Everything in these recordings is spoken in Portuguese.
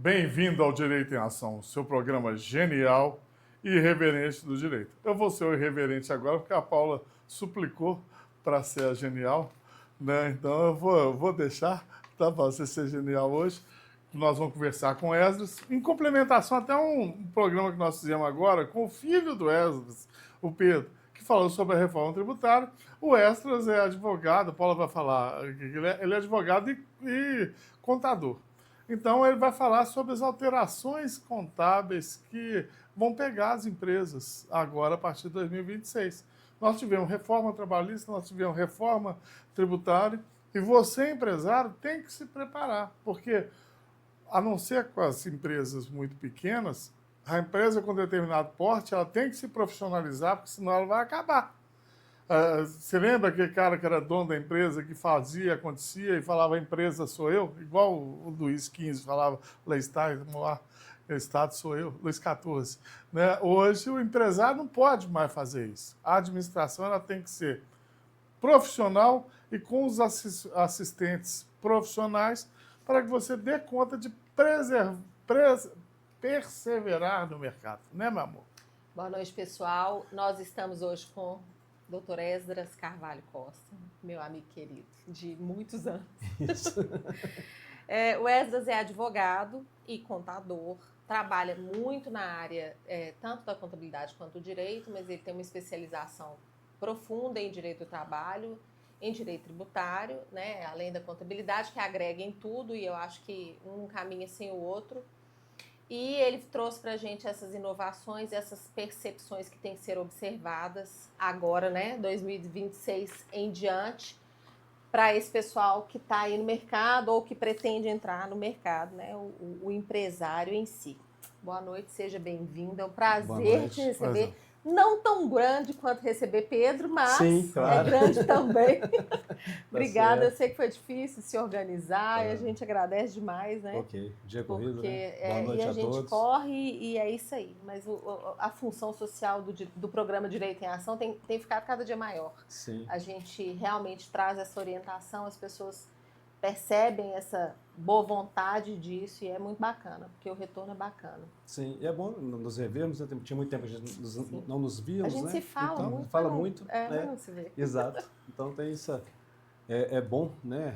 Bem-vindo ao Direito em Ação, seu programa genial e irreverente do direito. Eu vou ser o irreverente agora porque a Paula suplicou para ser a genial, né? Então eu vou deixar para você ser genial hoje. Nós vamos conversar com o Esdras, em complementação até um programa que nós fizemos agora com o filho do Esdras, o Pedro, que falou sobre a reforma tributária. O Esdras é advogado, a Paula vai falar, ele é advogado e contador. Então, ele vai falar sobre as alterações contábeis que vão pegar as empresas agora, a partir de 2026. Nós tivemos reforma trabalhista, nós tivemos reforma tributária, e você, empresário, tem que se preparar, porque, a não ser com as empresas muito pequenas, a empresa com determinado porte, ela tem que se profissionalizar, porque senão ela vai acabar. Você lembra aquele cara que era dono da empresa, que fazia, acontecia e falava, a empresa sou eu? Igual o Luís XV falava, Estado sou eu, Luís XIV. Né? Hoje, o empresário não pode mais fazer isso. A administração ela tem que ser profissional e com os assistentes profissionais para que você dê conta de perseverar no mercado. Né, meu amor? Boa noite, pessoal. Nós estamos hoje com o Dr. Esdras Carvalho Costa, meu amigo querido, de muitos anos. Isso. O Esdras é advogado e contador, trabalha muito na área tanto da contabilidade quanto do direito, mas ele tem uma especialização profunda em direito do trabalho, em direito tributário, né, além da contabilidade, que agrega em tudo, e eu acho que um caminha sem o outro. E ele trouxe para a gente essas inovações, essas percepções que têm que ser observadas agora, né, 2026 em diante, para esse pessoal que está aí no mercado ou que pretende entrar no mercado, né, o empresário em si. Boa noite, seja bem-vindo, é um prazer te receber. Não tão grande quanto receber Pedro, mas sim, claro, é grande também. Obrigada, eu sei que foi difícil se organizar e a gente agradece demais, né? Ok, dia corrido, né? Boa noite a todos. A gente corre e é isso aí, mas a função social do programa Direito em Ação tem ficado cada dia maior. Sim. A gente realmente traz essa orientação, as pessoas percebem essa boa vontade disso e é muito bacana, porque o retorno é bacana. Sim, e é bom nos revermos, né? Tinha muito tempo que a gente não nos víamos, né? A gente se fala então, muito. Fala muito, né? Não se vê. Exato. Então tem isso, é bom, né?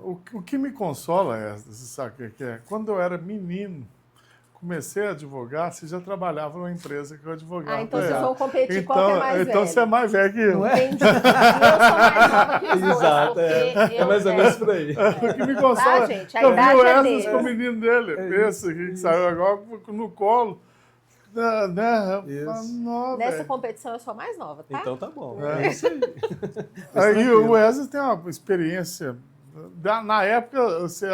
O que me consola, você sabe o que é? Quando eu era menino, comecei a advogar, você já trabalhava numa empresa que eu advogava. Então vocês vão competir qual que é mais velho. Então você é mais velho que eu. Não é? Entendi. Eu sou mais nova que os dois. Exato, é mais ou menos por aí. O que me consola, gente, a eu vi idade o é Esdras deles. com o menino dele, esse aqui que saiu agora no colo. Nessa competição eu sou mais nova, tá? Então tá bom, é isso aí. Aí o Esdras tem uma experiência, na época você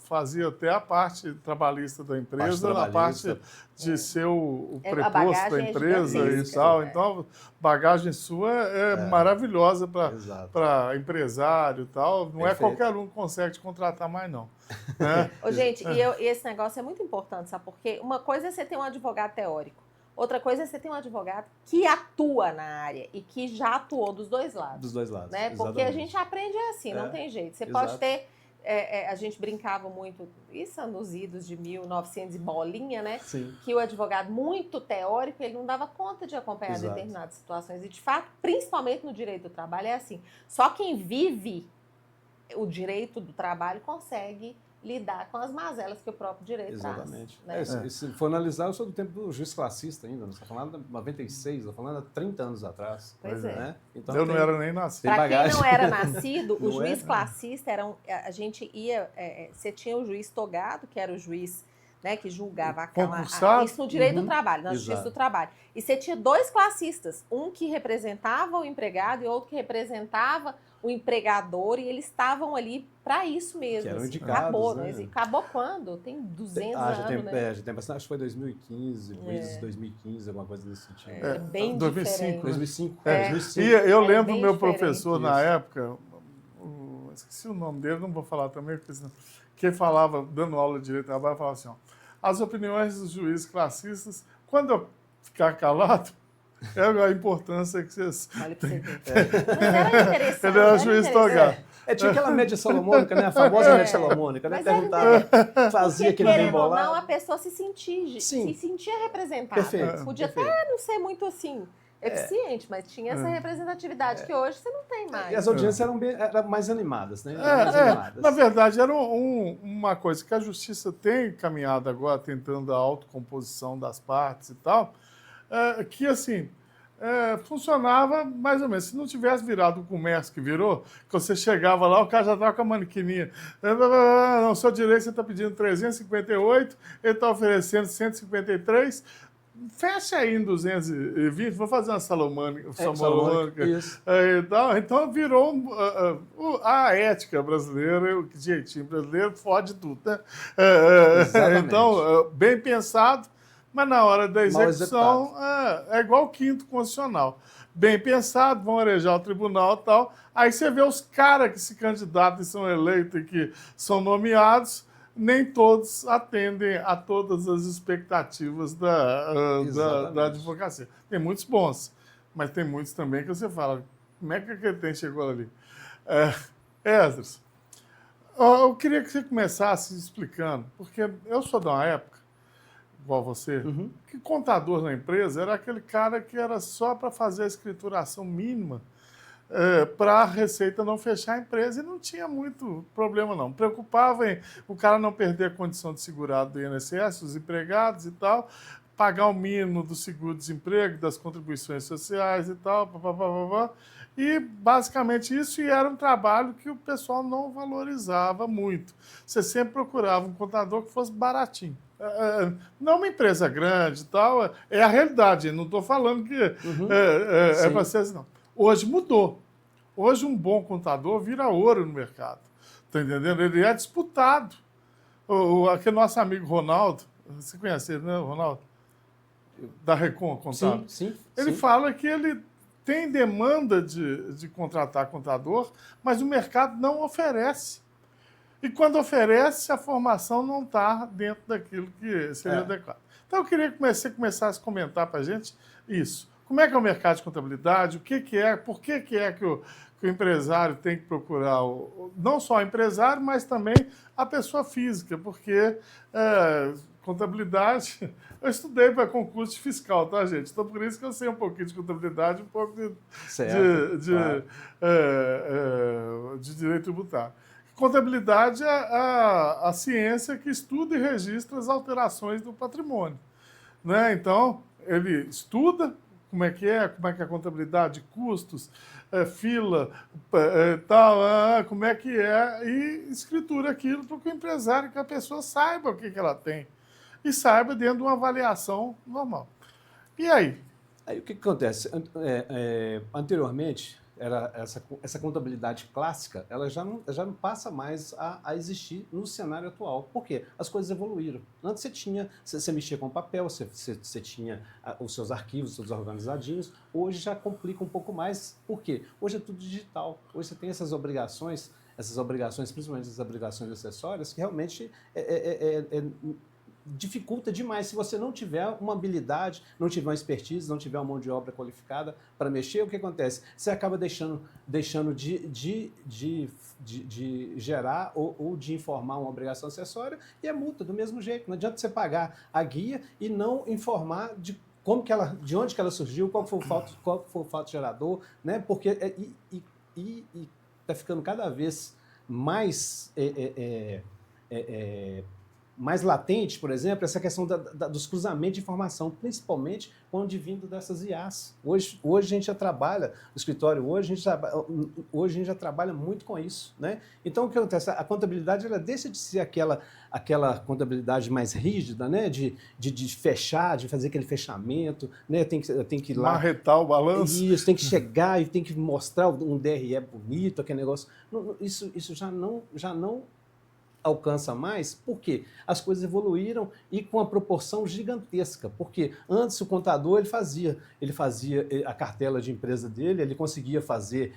fazia até a parte trabalhista da empresa, na parte de ser o preposto da empresa e tal. Então, bagagem sua é maravilhosa para empresário e tal. Não é qualquer um que consegue te contratar mais, não. Né? Gente, e esse negócio é muito importante, sabe? Porque uma coisa é você ter um advogado teórico, outra coisa é você ter um advogado que atua na área e que já atuou dos dois lados. Dos dois lados, né? Porque a gente aprende assim, não tem jeito. Você pode ter... a gente brincava muito, isso nos idos de 1900 e bolinha, né? Sim. Que o advogado muito teórico, ele não dava conta de acompanhar determinadas situações. E, de fato, principalmente no direito do trabalho, é assim. Só quem vive o direito do trabalho consegue lidar com as mazelas que o próprio direito Exatamente. traz. Né? Se for analisar, eu sou do tempo do juiz classista ainda, não está falando de 96, estou falando há 30 anos atrás. Pois é. Né? Então, eu não era nem nascido. Para quem não era nascido, o juiz classista era a gente ia... você tinha o juiz togado, que era o juiz, né, que julgava isso no direito do trabalho, na justiça do trabalho. E você tinha dois classistas, um que representava o empregado e outro que representava o empregador, e eles estavam ali para isso mesmo. Que eram assim, indicados, acabou, né? Acabou quando? Tem 200 anos, né? Já tem bastante, acho que foi 2015, 2015, alguma coisa desse sentido. É bem 2005, diferente. 2005. 2005. E eu lembro do meu professor diferente. na época, esqueci o nome dele, não vou falar também, porque que ele falava, dando aula de direito do trabalho, falava assim, as opiniões dos juízes classistas, quando eu ficar calado, é a importância que vocês... Olha pra você ver. Mas era interessante. Ele era juiz togado. Tinha aquela média salomônica, né? A famosa média salomônica, né? Mas Perguntava, fazia aquele bem querendo ou não, a bolado. pessoa se sentia representada. Perfeito. Podia até não ser muito assim eficiente, mas tinha essa representatividade que hoje você não tem mais. E as audiências eram mais animadas, né? Mais animadas. Na verdade, era uma coisa que a justiça tem caminhado agora, tentando a autocomposição das partes e tal, que assim, funcionava mais ou menos. Se não tivesse virado o comércio que virou, que você chegava lá, o cara já estava com a manequininha. Não, seu direito você está pedindo 358, ele está oferecendo 153. Fecha aí em 220, vou fazer uma salomônica. Isso. Então virou a ética brasileira, o jeitinho brasileiro fode tudo, né? Então, bem pensado, mas na hora da execução é igual o quinto constitucional. Bem pensado, vão arejar o tribunal e tal. Aí você vê os caras que se candidatam e são eleitos e que são nomeados, nem todos atendem a todas as expectativas da advocacia. Tem muitos bons, mas tem muitos também que você fala, como é que aquele tem chegou ali? Esdras, eu queria que você começasse explicando, porque eu sou de uma época, igual você, que contador na empresa era aquele cara que era só para fazer a escrituração mínima para a Receita não fechar a empresa, e não tinha muito problema, não. Preocupava em o cara não perder a condição de segurado do INSS, os empregados e tal, pagar o mínimo do seguro-desemprego, das contribuições sociais e tal, e basicamente isso, e era um trabalho que o pessoal não valorizava muito. Você sempre procurava um contador que fosse baratinho. Não uma empresa grande e tal, é a realidade, não estou falando que é para ser assim, não. Hoje mudou. Hoje um bom contador vira ouro no mercado. Está entendendo? Ele é disputado. Aquele nosso amigo Ronaldo, você conhece ele, né, Ronaldo? Da Recon Contábil. Sim. Ele fala que ele tem demanda de contratar contador, mas o mercado não oferece. E quando oferece, a formação não está dentro daquilo que seria adequado. Então eu queria que você começasse a comentar para a gente isso. Como é que é o mercado de contabilidade? O que é? Por que é que o empresário tem que procurar não só o empresário, mas também a pessoa física? Porque contabilidade... Eu estudei para concurso fiscal, tá, gente? Então, por isso que eu sei um pouquinho de contabilidade, um pouco de direito tributário. Contabilidade é a ciência que estuda e registra as alterações do patrimônio, né? Então, ele estuda como é que é a contabilidade, custos, fila, tal, como é que é, e escritura aquilo para que o empresário, que a pessoa saiba o que ela tem e saiba dentro de uma avaliação normal. E aí? Aí o que acontece? Anteriormente, era essa contabilidade clássica, ela já não passa mais a existir no cenário atual. Por quê? As coisas evoluíram. Antes você mexia com papel, você tinha os seus arquivos todos organizadinhos. Hoje já complica um pouco mais. Por quê? Hoje é tudo digital. Hoje você tem essas obrigações, principalmente as obrigações acessórias, que realmente dificulta demais. Se você não tiver uma habilidade, não tiver uma expertise, não tiver uma mão de obra qualificada para mexer, o que acontece? Você acaba deixando de gerar ou de informar uma obrigação acessória e é multa do mesmo jeito. Não adianta você pagar a guia e não informar de onde que ela surgiu, qual foi o fato gerador, né? Porque está ficando cada vez mais mais latente, por exemplo, essa questão dos cruzamentos de informação, principalmente quando vindo dessas IAs. Hoje a gente já trabalha, no escritório hoje a gente já trabalha muito com isso, né? Então o que acontece? A contabilidade ela deixa de ser aquela contabilidade mais rígida, né? De fechar, de fazer aquele fechamento, né? Tem que ir lá... Marretar o balanço. Isso, tem que chegar e tem que mostrar um DRE bonito, aquele negócio. Isso já não alcança mais, porque as coisas evoluíram e com uma proporção gigantesca, porque antes o contador ele fazia a cartela de empresa dele, ele conseguia fazer,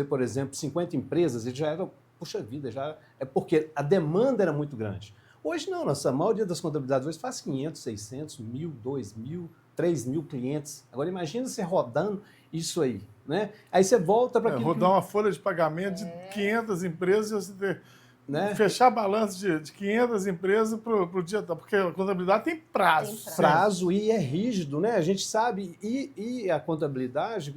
por exemplo, 50 empresas, ele já era, puxa vida, é porque a demanda era muito grande. Hoje não, a maioria das contabilidades hoje faz 500, 600, 1.000, 2.000, 3.000 clientes. Agora imagina você rodando isso aí, né? Aí você volta para aquilo Vou dar uma folha de pagamento de 500 empresas, você ter, né? fechar balanço de 500 empresas para o dia, porque a contabilidade tem prazo. Tem prazo e é rígido, né? A gente sabe, e a contabilidade,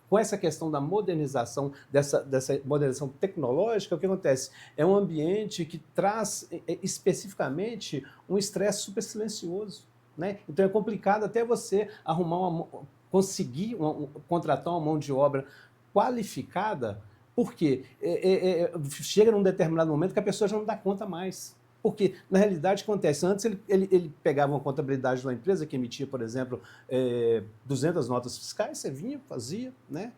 com essa questão da modernização, dessa modernização tecnológica, o que acontece? É um ambiente que traz especificamente um estresse super silencioso, né? Então é complicado até você conseguir contratar uma mão de obra qualificada, porque chega num determinado momento que a pessoa já não dá conta mais. Porque, na realidade, o que acontece? Antes, ele pegava uma contabilidade de uma empresa que emitia, por exemplo, 200 notas fiscais, você vinha, fazia, né?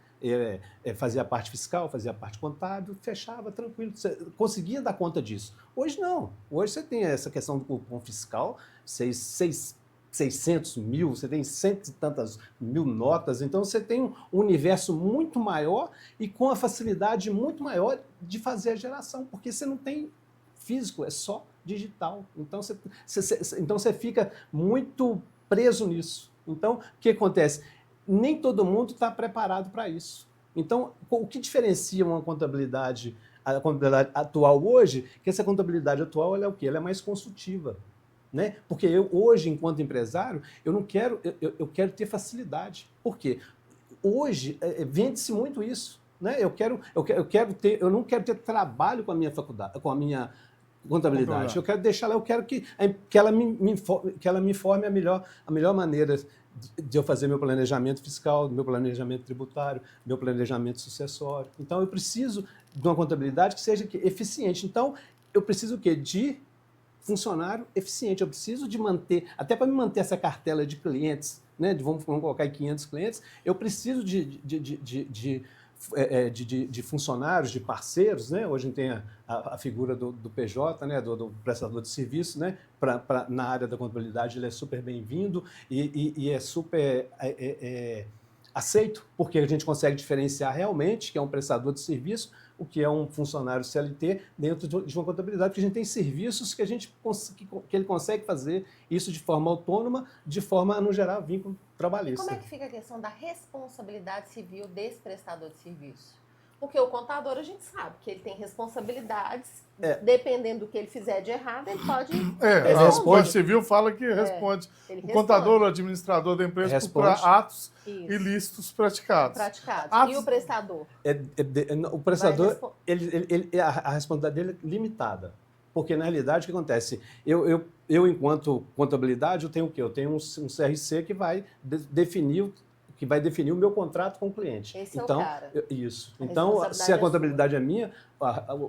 Fazia a parte fiscal, fazia a parte contábil, fechava tranquilo, você conseguia dar conta disso. Hoje não. Hoje você tem essa questão do cupom fiscal, 600 mil, você tem cento e tantas mil notas, então você tem um universo muito maior e com a facilidade muito maior de fazer a geração, porque você não tem físico, é só digital. Então você fica muito preso nisso. Então, o que acontece? Nem todo mundo está preparado para isso. Então, o que diferencia a contabilidade atual hoje, que essa contabilidade atual ela é o quê? Ela é mais consultiva. Né? Porque eu, hoje, enquanto empresário, eu quero ter facilidade. Por quê? Hoje, vende-se muito isso. Né? Eu não quero ter trabalho com a minha faculdade, com a minha contabilidade. Eu quero deixar lá, eu quero que ela me informe a melhor maneira de eu fazer meu planejamento fiscal, meu planejamento tributário, meu planejamento sucessório. Então, eu preciso de uma contabilidade que seja eficiente. Então, eu preciso o quê? De funcionário eficiente. Eu preciso de manter, até para me manter essa cartela de clientes, né? Vamos colocar aí 500 clientes, eu preciso de funcionários, de parceiros, né? Hoje tem a figura do PJ, né? do prestador de serviço, né? Na área da contabilidade ele é super bem-vindo e é super aceito, porque a gente consegue diferenciar realmente que é um prestador de serviço, o que é um funcionário CLT dentro de uma contabilidade, porque a gente tem serviços que ele consegue fazer isso de forma autônoma, de forma a não gerar vínculo trabalhista. Como é que fica a questão da responsabilidade civil desse prestador de serviço? Porque o contador, a gente sabe que ele tem responsabilidades, dependendo do que ele fizer de errado, ele pode o Código Civil fala que responde. O contador, o administrador da empresa, por atos ilícitos praticados. E o prestador? O prestador, a responsabilidade dele é limitada. Porque, na realidade, o que acontece? Eu enquanto contabilidade, eu tenho o quê? Eu tenho um CRC que vai definir o meu contrato com o cliente. Esse então, é o cara. Isso. Então, se a contabilidade é minha,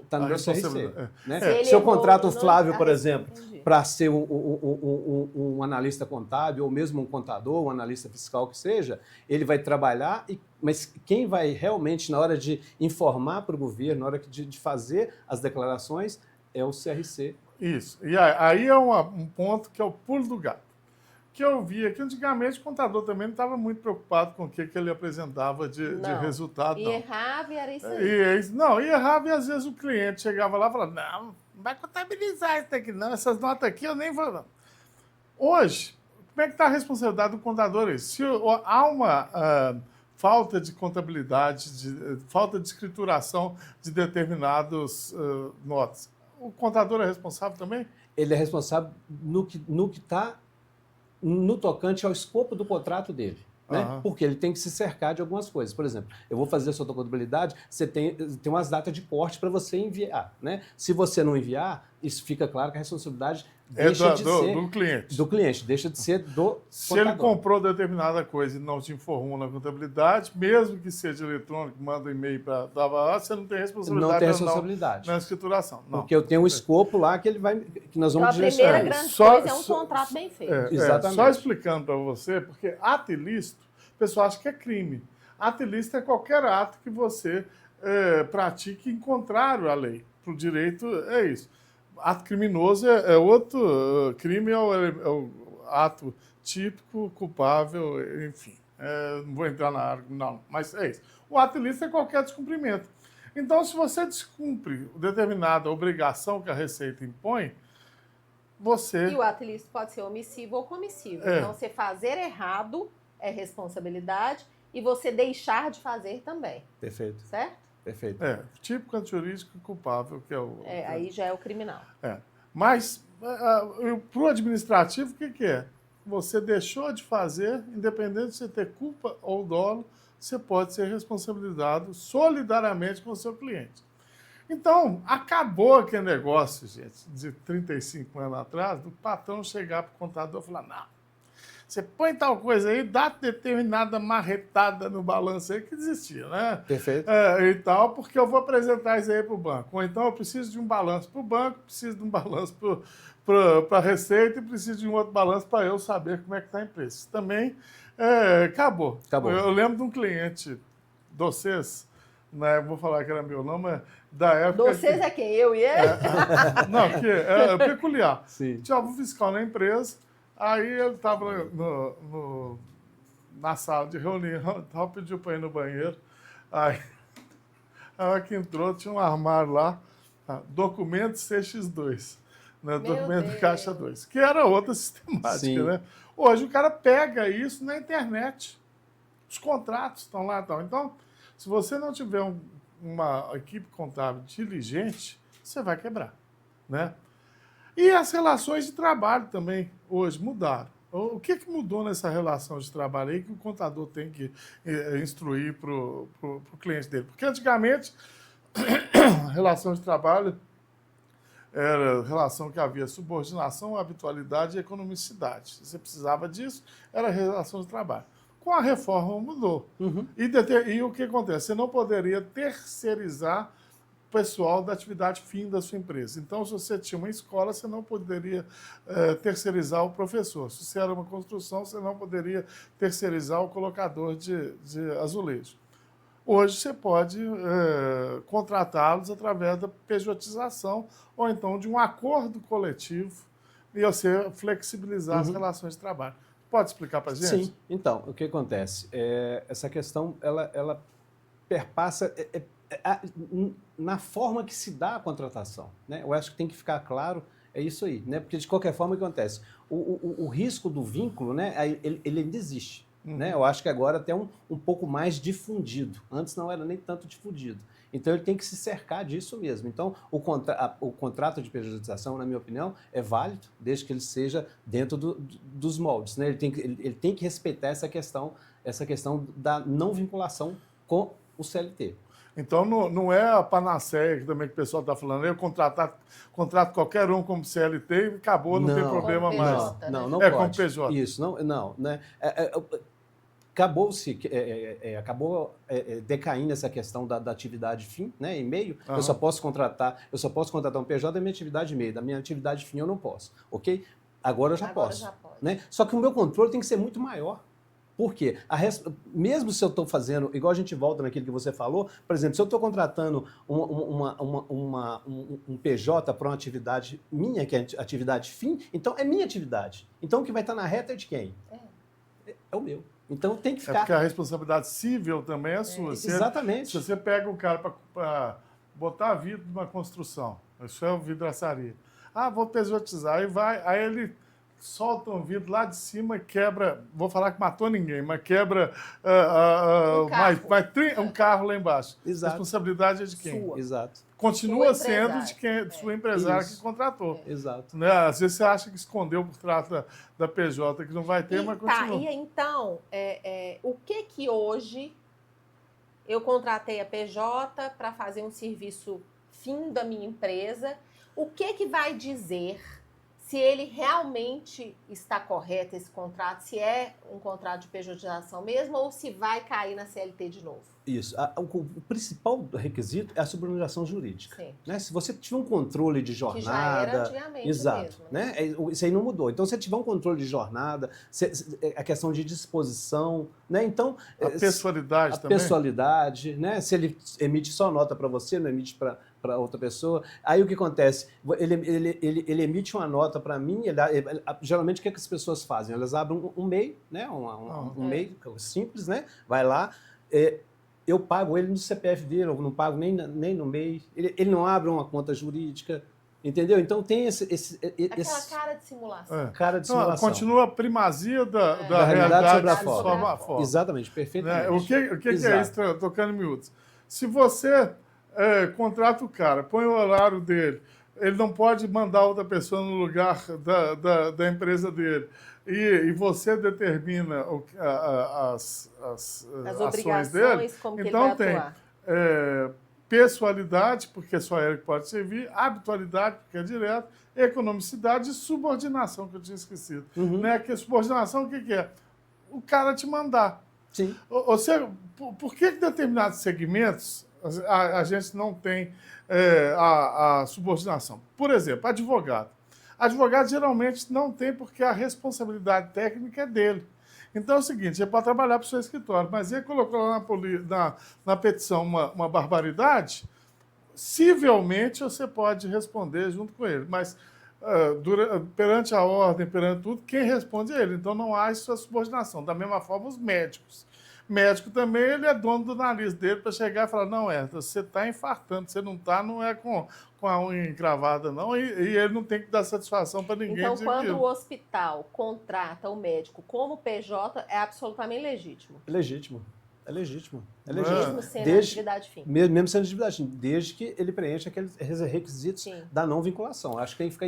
está no meu CRC. Né? Se eu contrato o Flávio, por exemplo, para ser um analista contábil, ou mesmo um contador, um analista fiscal que seja, ele vai trabalhar, mas quem vai realmente, na hora de informar para o governo, na hora de fazer as declarações, é o CRC. Isso. E aí é um ponto que é o pulo do gato. Que eu via que antigamente o contador também não estava muito preocupado com o que ele apresentava de resultado. E errava e era isso aí. E errava e às vezes o cliente chegava lá e falava, não vai contabilizar isso aqui não, essas notas aqui eu nem vou não. Hoje, como é que está a responsabilidade do contador? Se há uma falta de contabilidade, falta de escrituração de determinados notas, o contador é responsável também? Ele é responsável no que está no tocante ao escopo do contrato dele. Né? Porque ele tem que se cercar de algumas coisas. Por exemplo, eu vou fazer a sua contabilidade, você tem umas datas de corte para você enviar. Né? Se você não enviar, isso fica claro que a responsabilidade deixa de ser do cliente. Do cliente, deixa de ser do Se contador. Ele comprou determinada coisa e não te informou na contabilidade, mesmo que seja eletrônico, manda um e-mail para você não tem responsabilidade. Não tem responsabilidade. Na escrituração. Não. Porque eu tenho um escopo lá que nós vamos direcionar. A primeira grande coisa é um contrato bem feito. Exatamente. Só explicando para você, porque ato ilícito, o pessoal acha que é crime. Ato ilícito é qualquer ato que você pratique em contrário à lei. Para o direito, é isso. Ato criminoso é outro crime, é o ato típico, culpável, enfim. Não vou entrar na área, não, mas é isso. O ato ilícito é qualquer descumprimento. Então, se você descumpre determinada obrigação que a Receita impõe, você... E o ato ilícito pode ser omissivo ou comissivo. Então, você fazer errado é responsabilidade e você deixar de fazer também, Perfeito, certo? perfeito. Típico antijurídico e culpável, que é o... Aí já é o criminal. Mas, para o administrativo, o que é? Você deixou de fazer, independente de você ter culpa ou dolo, você pode ser responsabilizado solidariamente com o seu cliente. Então, acabou aquele negócio, gente, de 35 anos atrás, do patrão chegar para o contador e falar, não, você põe tal coisa aí, dá determinada marretada no balanço aí, que existia, né? Perfeito. E tal, porque eu vou apresentar isso aí para o banco. Ou então eu preciso de um balanço para o banco, preciso de um balanço para a Receita e preciso de um outro balanço para eu saber como é que está a empresa. Isso também acabou. Acabou. Eu lembro de um cliente de vocês, né, vou falar que era meu nome, da época... Vocês é quem? Eu e ele? Não, que é peculiar. Sim. Tinha um fiscal na empresa, aí ele estava na sala de reunião, tal, pediu para ir no banheiro. Aí, a hora que entrou, tinha um armário lá, documento CX2, né, Meu documento Deus. Caixa 2, que era outra sistemática, Sim. né? Hoje o cara pega isso na internet. Os contratos estão lá. Então, se você não tiver uma equipe contábil diligente, você vai quebrar, né? E as relações de trabalho também, hoje, mudaram. O que mudou nessa relação de trabalho aí que o contador tem que instruir para o cliente dele? Porque antigamente, a relação de trabalho era relação que havia subordinação, habitualidade e economicidade. Se você precisava disso, era relação de trabalho. Com a reforma mudou. Uhum. E o que acontece? Você não poderia terceirizar pessoal da atividade fim da sua empresa. Então, se você tinha uma escola, você não poderia terceirizar o professor. Se você era uma construção, você não poderia terceirizar o colocador de azulejo. Hoje você pode contratá-los através da pejotização ou então de um acordo coletivo e você flexibilizar as relações de trabalho. Pode explicar para a gente? Sim. Então, o que acontece? Essa questão, ela perpassa na forma que se dá a contratação, né? Eu acho que tem que ficar claro, é isso aí, né? Porque de qualquer forma o que acontece? O risco do vínculo, né? Ele ainda existe, né? Eu acho que agora até um pouco mais difundido. Antes não era nem tanto difundido. Então ele tem que se cercar disso mesmo. Então o contrato de pejotização, na minha opinião, é válido, desde que ele seja dentro dos moldes, né? Ele tem que respeitar essa questão da não vinculação com o CLT. Então não é a panaceia que também que o pessoal está falando, eu contrato qualquer um como CLT e acabou, não tem problema como mais. PJ, Não né? pode. Como PJ. Isso, não, né? Acabou decaindo essa questão da atividade fim, né, em meio. Uhum. Eu só posso contratar um PJ da minha atividade meio, da minha atividade fim eu não posso, ok? Agora eu já posso. Já pode. Né? Só que o meu controle tem que ser muito maior. Por quê? Mesmo se eu estou fazendo, igual a gente volta naquilo que você falou, por exemplo, se eu estou contratando um PJ para uma atividade minha, que é atividade fim, então é minha atividade. Então o que vai estar na reta é de quem? É o meu. Então tem que ficar... É porque a responsabilidade civil também é sua. Exatamente. Se você pega um cara para botar vidro numa construção, isso é o vidraçaria. Vou pejotizar, aí ele solta um vidro lá de cima e quebra, vou falar que matou ninguém, mas quebra um carro lá embaixo. Exato. A responsabilidade é de quem? Sua. Exato. Continua sendo de quem, de sua empresária Isso. que contratou. Exato. Né? Às vezes você acha que escondeu por trás da PJ, que não vai ter, mas continua. E então, o que hoje eu contratei a PJ para fazer um serviço fim da minha empresa, o que vai dizer se ele realmente está correto esse contrato, se é um contrato de pejotização mesmo ou se vai cair na CLT de novo? Isso. O principal requisito é a subordinação jurídica. Sim. Né? Se você tiver um controle de jornada... Que já era antigamente exato, mesmo. Né? Isso aí não mudou. Então, se você tiver um controle de jornada, a questão de disposição... Né? Então, a pessoalidade também? A pessoalidade, né? Se ele emite só nota para você, não emite para outra pessoa. Aí o que acontece? Ele emite uma nota para mim, geralmente o que as pessoas fazem? Elas abrem um MEI, né? um MEI simples, né? Vai lá... eu pago ele no CPF dele, eu não pago nem no MEI. Ele não abre uma conta jurídica, Entendeu? Então tem Aquela cara de simulação. cara de Não, simulação. continua a primazia da Da realidade sobre a sobre a forma. Exatamente, Né? perfeitamente. O que é Exato. isso, tocando em miúdos? Se você contrata o cara, põe o horário dele, ele não pode mandar outra pessoa no lugar da empresa dele, e você determina as As ações dele, obrigações, como que ele então vai tem atuar. pessoalidade, porque só ele pode servir, habitualidade, porque é direto, economicidade e subordinação, que eu tinha esquecido. Né? Que subordinação, o que é? O cara te mandar. Sim. Ou seja, por que determinados segmentos a gente não tem a subordinação? Por exemplo, advogado. Advogado geralmente não tem porque a responsabilidade técnica é dele. Então é o seguinte, ele pode trabalhar para o seu escritório, mas ele colocou lá na petição uma barbaridade, civilmente você pode responder junto com ele, mas perante a ordem, perante tudo, quem responde é ele. Então não há essa subordinação. Da mesma forma, os médicos. Médico também, ele é dono do nariz dele para chegar e falar, não, você está infartando, você não está, não é com a unha encravada, não, e ele não tem que dar satisfação para ninguém. Então, quando o hospital contrata o médico como PJ, é absolutamente legítimo. É legítimo. É legítimo. É Mesmo legítimo. sendo atividade fim. Mesmo sendo atividade fim, desde que ele preencha aqueles requisitos da não vinculação. Acho que tem que ficar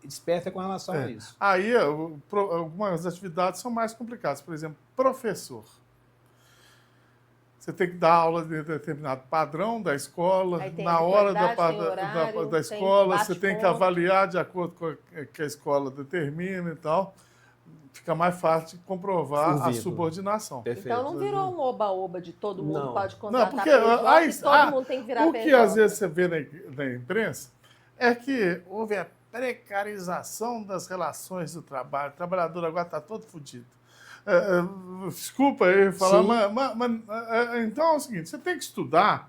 esperto com relação a isso. Aí, algumas atividades são mais complicadas. Por exemplo, professor. Você tem que dar aula de determinado padrão da escola, na hora da escola, você tem que avaliar de acordo com o que a escola determina e tal. Fica mais fácil de comprovar a subordinação. Perfeito. Então não virou um oba-oba de todo mundo pode contratar porque todo mundo tem que virar PJ. O que às vezes você vê na imprensa é que houve a precarização das relações do trabalho. O trabalhador agora está todo fodido. Desculpa aí falar, mas então é o seguinte, você tem que estudar,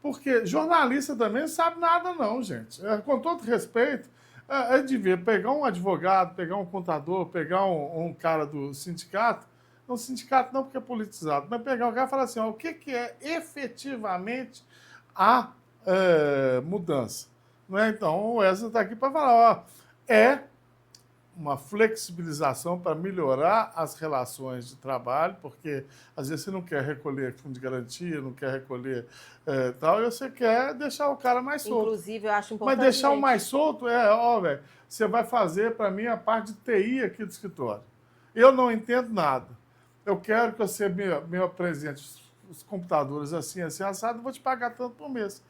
porque jornalista também não sabe nada não, gente. Com todo respeito, é de ver, pegar um advogado, pegar um contador, pegar um cara do sindicato, não sindicato não porque é politizado, mas pegar o cara e falar assim, o que é efetivamente a mudança. Não é? Então, o Wesley está aqui para falar, uma flexibilização para melhorar as relações de trabalho, porque às vezes você não quer recolher fundo de garantia, não quer recolher tal, e você quer deixar o cara mais solto. Inclusive, eu acho importante... Mas deixar o mais solto velho, você vai fazer para mim a parte de TI aqui do escritório. Eu não entendo nada. Eu quero que você me apresente os computadores assim, assado, eu vou te pagar tanto por mês.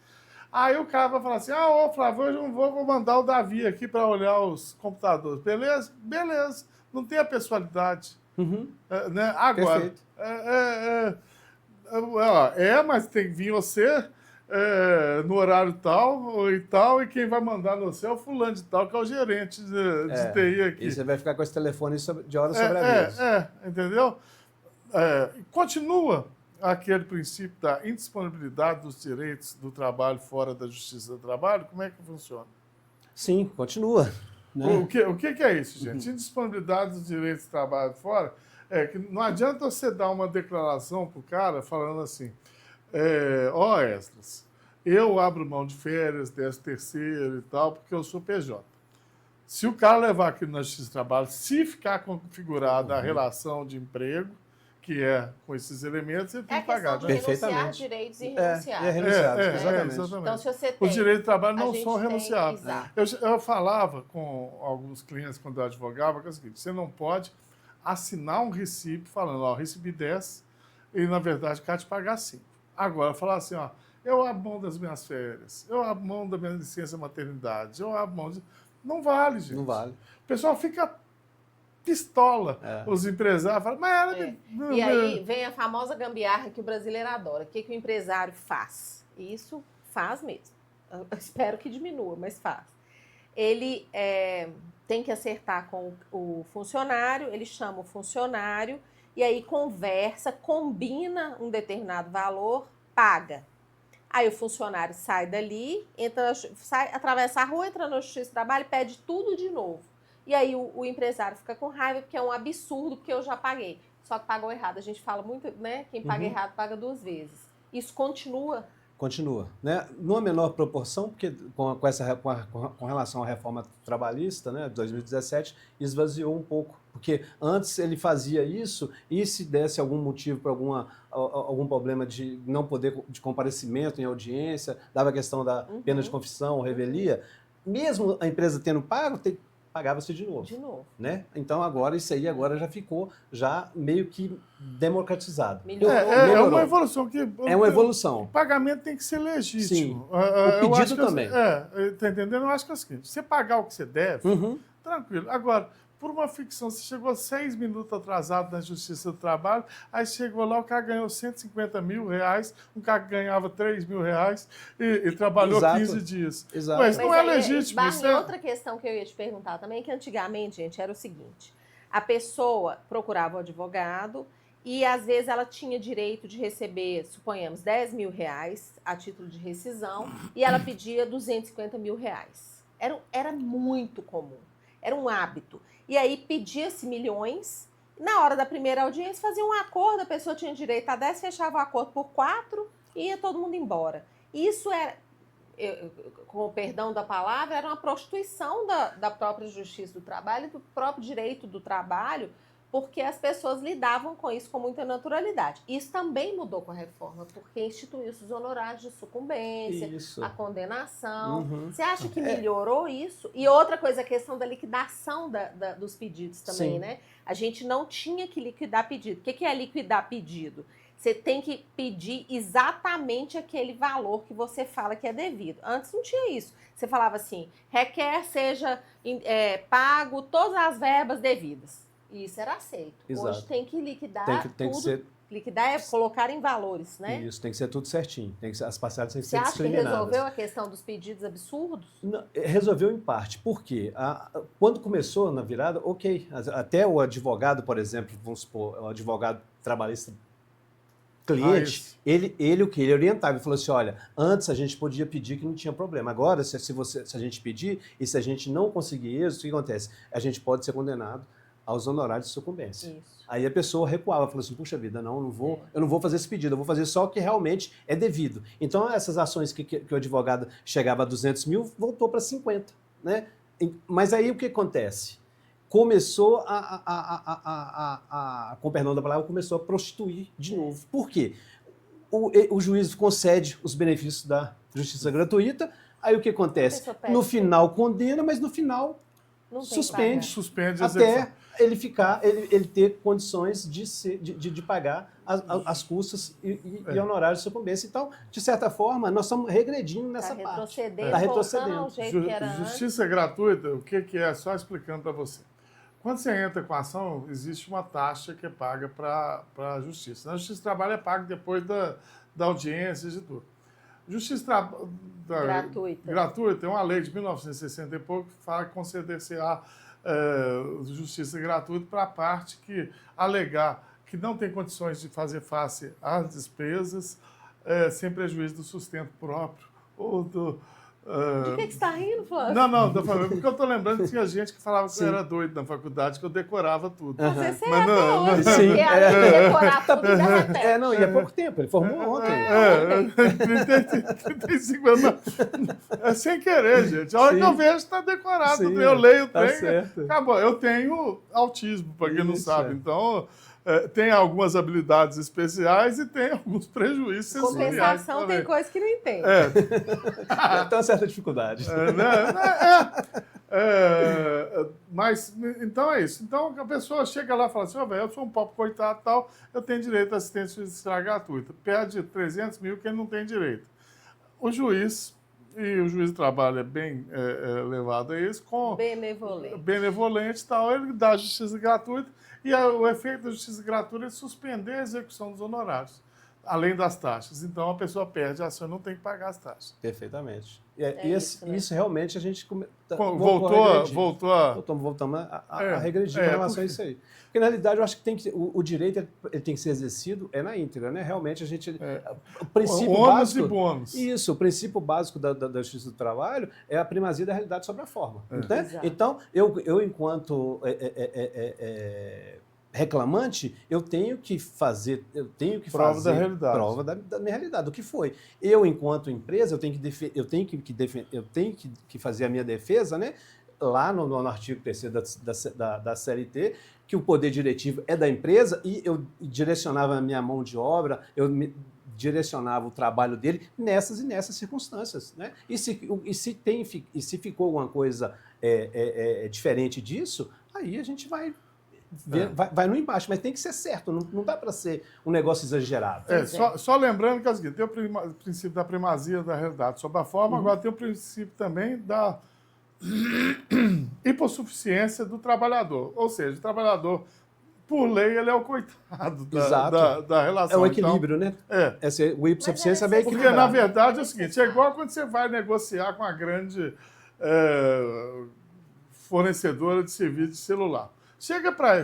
Aí o cara vai falar assim, Flávio, hoje eu não vou mandar o Davi aqui para olhar os computadores. Beleza? Beleza. Não tem a pessoalidade. Né? Agora, mas tem que vir você no horário tal e tal, e quem vai mandar no céu é o fulano de tal, que é o gerente de TI aqui. E você vai ficar com esse telefone de hora sobre aviso. Entendeu? Continua aquele princípio da indisponibilidade dos direitos do trabalho fora da justiça do trabalho, como é que funciona? Sim, continua. Né? O que é isso, gente? Indisponibilidade dos direitos do trabalho fora é que não adianta você dar uma declaração para o cara falando assim, Esdras, eu abro mão de férias, 13º e tal, porque eu sou PJ. Se o cara levar aquilo na justiça do trabalho, se ficar configurada a relação de emprego, que é com esses elementos, ele tem que pagar. É a questão de renunciar direitos irrenunciáveis. Exatamente. Então, se você tem... Os direitos de trabalho não são renunciáveis. Exato. Eu falava com alguns clientes quando eu advogava, que é o seguinte, você não pode assinar um recibo falando, recebi 10 e, na verdade, o cara te pagar 5. Agora, falar assim, eu abro mão das minhas férias, eu abro mão da minha licença maternidade, eu abro mão de... Não vale, gente. Não vale. O pessoal fica pistola. Os empresários falam, mas... E aí vem a famosa gambiarra que o brasileiro adora. O que o empresário faz? Isso faz mesmo. Eu espero que diminua, mas faz. Ele tem que acertar com o funcionário, ele chama o funcionário e aí conversa, combina um determinado valor, paga. Aí o funcionário sai dali, atravessa a rua, entra na Justiça do Trabalho e pede tudo de novo. E aí o empresário fica com raiva porque é um absurdo, porque eu já paguei. Só que pagou errado. A gente fala muito, né? Quem paga errado paga 2 vezes. Isso continua Continua, né? Numa menor proporção, porque com relação à reforma trabalhista, né, de 2017, esvaziou um pouco, porque antes ele fazia isso e se desse algum motivo para algum problema de não poder de comparecimento em audiência, dava a questão da pena de confissão, revelia, mesmo a empresa tendo pago, pagava-se de novo. De novo. Né? Então agora isso aí agora já ficou já meio que democratizado. É uma evolução. É uma evolução. O pagamento tem que ser legítimo. Sim. O pedido também. Tá entendendo? Eu acho que é o seguinte, você pagar o que você deve, tranquilo. Agora, por uma ficção, você chegou 6 minutos atrasado na Justiça do Trabalho, aí chegou lá, o cara ganhou R$150 mil, um cara que ganhava R$3 mil e trabalhou 15 dias. Exato. Mas não é legítimo. Outra questão que eu ia te perguntar também, que antigamente, gente, era o seguinte, a pessoa procurava o advogado e às vezes ela tinha direito de receber, suponhamos, R$10 mil a título de rescisão e ela pedia R$250 mil. Era muito comum, era um hábito. E aí pedia-se milhões, na hora da primeira audiência fazia um acordo, a pessoa tinha direito a 10, fechava o acordo por 4 e ia todo mundo embora. Isso era, com o perdão da palavra, era uma prostituição da própria justiça do trabalho e do próprio direito do trabalho, porque as pessoas lidavam com isso com muita naturalidade. Isso também mudou com a reforma, porque instituiu-se os honorários de sucumbência, a condenação. Você acha que melhorou isso? E outra coisa, a questão da liquidação dos pedidos também, Sim. né? A gente não tinha que liquidar pedido. O que é liquidar pedido? Você tem que pedir exatamente aquele valor que você fala que é devido. Antes não tinha isso. Você falava assim, requer seja pago todas as verbas devidas. Isso era aceito. Exato. Hoje tem que liquidar tem tudo. Que ser... Liquidar é colocar em valores, né? Isso, tem que ser tudo certinho. As parcelas têm que Você ser acha que discriminadas. resolveu a questão dos pedidos absurdos? Não, resolveu em parte. Por quê? Quando começou na virada, ok. Até o advogado, por exemplo, vamos supor, o advogado trabalhista cliente, ele o que? Ele orientava, ele falou assim, olha, antes a gente podia pedir que não tinha problema. Agora, se a gente pedir e se a gente não conseguir êxito, o que acontece? A gente pode ser condenado aos honorários de sucumbência. Isso. Aí a pessoa recuava, falou assim, puxa vida, não, eu não vou fazer esse pedido, eu vou fazer só o que realmente é devido. Então, essas ações que o advogado chegava a 200 mil, voltou para 50. Né? Mas aí o que acontece? Começou com perdão da palavra, começou a prostituir de novo. Por quê? O juiz concede os benefícios da justiça gratuita, aí o que acontece? No final condena, mas no final suspende até ele ter condições de pagar as custas e honorários de sucumbência. Então, de certa forma, nós estamos regredindo nessa parte. Está retrocedendo. Justiça gratuita, o que é? Só explicando para você. Quando você entra com a ação, existe uma taxa que é paga para a justiça. Na Justiça do Trabalho é pago depois da audiência e de tudo. Justiça gratuita é uma lei de 1960 e pouco que fala que conceder-se-á justiça gratuita para a parte que alegar que não tem condições de fazer face às despesas sem prejuízo do sustento próprio ou do... De que você está rindo, Flávio? Não, porque eu estou lembrando que tinha gente que falava que eu era doido na faculdade, que eu decorava tudo. Você decorar tudo e repete. E há pouco tempo, ele formou ontem. 35 anos. É sem querer, gente. A hora que eu vejo está decorado. Eu leio o trem. Acabou. Eu tenho autismo, para quem não sabe. Então... tem algumas habilidades especiais e tem alguns prejuízos sensoriais. Compensação tem coisa que não entende. Tem uma certa dificuldade. Mas, então é isso. Então, a pessoa chega lá e fala assim, eu sou um pobre coitado tal, eu tenho direito à assistência judicial gratuita. Perde 300 mil que ele não tem direito. O juiz, e o juiz do trabalho é bem levado a isso, com benevolente e tal, ele dá a justiça gratuita. E o efeito da justiça gratuita é suspender a execução dos honorários, além das taxas. Então, a pessoa perde a ação e não tem que pagar as taxas. Perfeitamente. Isso realmente a gente... Voltamos a regredir em relação a isso aí. Porque, na realidade, eu acho que o direito ele tem que ser exercido na íntegra, né? Realmente, a gente... O princípio básico... e bônus. Isso, o princípio básico da justiça do trabalho é a primazia da realidade sobre a forma. Né? Então, eu enquanto reclamante, eu tenho que fazer Prova da realidade. prova da minha realidade, do que foi. Eu, enquanto empresa, eu tenho que fazer a minha defesa, né? Lá no artigo 3º da CLT, que o poder diretivo é da empresa e eu direcionava a minha mão de obra, direcionava o trabalho dele nessas e nessas circunstâncias, né? E se ficou alguma coisa diferente disso, aí a gente vai no embate, mas tem que ser certo, não dá para ser um negócio exagerado. Só lembrando que é o seguinte, tem o princípio da primazia da realidade sobre a forma, agora tem o princípio também da hipossuficiência do trabalhador. Ou seja, o trabalhador, por lei, ele é o coitado da relação. É um equilíbrio, então, né? O hipossuficiência é bem porque, equilibrado. na verdade, é o seguinte, é igual quando você vai negociar com a grande fornecedora de serviço de celular. Chega para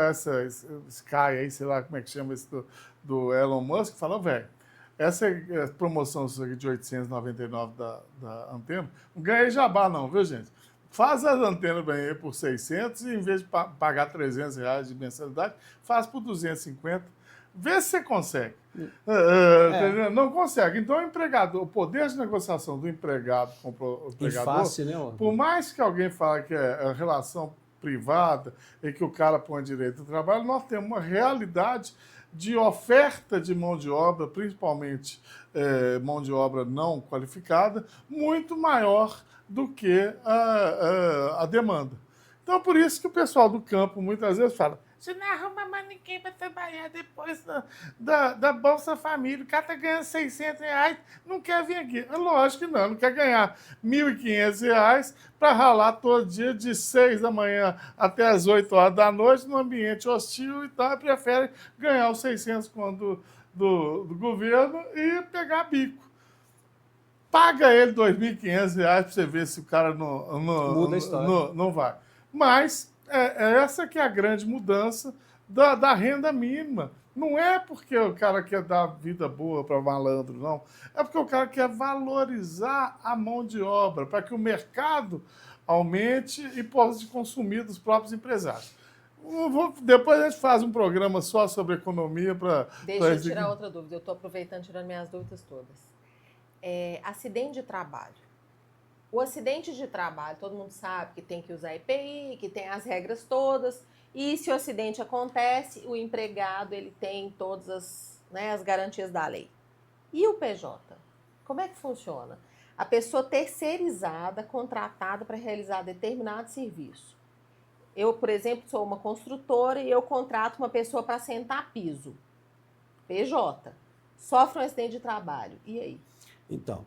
essa Sky aí, sei lá como é que chama esse do Elon Musk, e fala, velho, essa promoção de 899 da antena, não ganhei jabá não, viu, gente? Faz as antenas bem aí por 600 e, em vez de pagar R$300 de mensalidade, faz por 250. Vê se você consegue. Não consegue. Então, o poder de negociação do empregado com o empregador, face, né, por mais que alguém fale que é a relação privada e que o cara põe direito ao trabalho, nós temos uma realidade de oferta de mão de obra, principalmente mão de obra não qualificada, muito maior do que a demanda. Então, por isso que o pessoal do campo muitas vezes fala, você não arruma mais ninguém para trabalhar depois da Bolsa Família, o cara está ganhando R$600, não quer vir aqui. É lógico que não quer ganhar R$1.500 para ralar todo dia de 6 da manhã até as 8 horas da noite num ambiente hostil e tal, prefere ganhar os 600 do governo e pegar bico. Paga ele R$2.500 para você ver se o cara muda a história. Não vai. Mas essa que é a grande mudança da renda mínima. Não é porque o cara quer dar vida boa para malandro, não. É porque o cara quer valorizar a mão de obra, para que o mercado aumente e possa consumir dos próprios empresários. Depois a gente faz um programa só sobre economia para... Deixa eu tirar outra dúvida. Eu estou aproveitando, tirando minhas dúvidas todas. Acidente de trabalho. O acidente de trabalho, todo mundo sabe que tem que usar EPI, que tem as regras todas, e se o acidente acontece, o empregado ele tem todas as garantias da lei. E o PJ? Como é que funciona? A pessoa terceirizada, contratada para realizar determinado serviço. Eu, por exemplo, sou uma construtora e eu contrato uma pessoa para assentar piso. PJ. Sofre um acidente de trabalho. E aí? Então,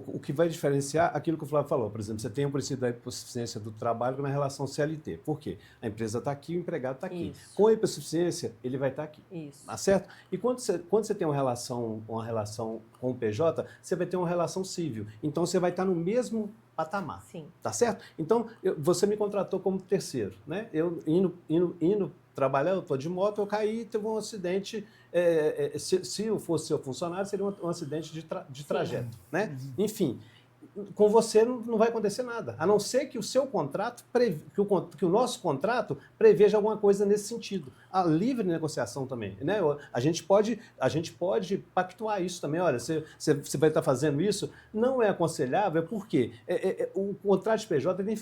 o que vai diferenciar aquilo que o Flávio falou, por exemplo, você tem o princípio da hipossuficiência do trabalho na relação CLT. Por quê? A empresa está aqui, o empregado está aqui. Isso. Com a hipossuficiência, ele vai estar aqui. Isso. Tá certo? E quando você tem uma relação com o PJ, você vai ter uma relação civil. Então, você vai estar no mesmo patamar. Sim. Tá certo? Então, você me contratou como terceiro, né? Eu indo trabalhar, eu estou de moto, eu caí, teve um acidente. Se eu fosse seu funcionário, seria um acidente de trajeto, né? Enfim, com você não vai acontecer nada, a não ser que o seu contrato, que o nosso contrato preveja alguma coisa nesse sentido. A livre negociação também, né? A gente pode pactuar isso também. Olha, você vai estar fazendo isso, não é aconselhável, porque o contrato de PJ tem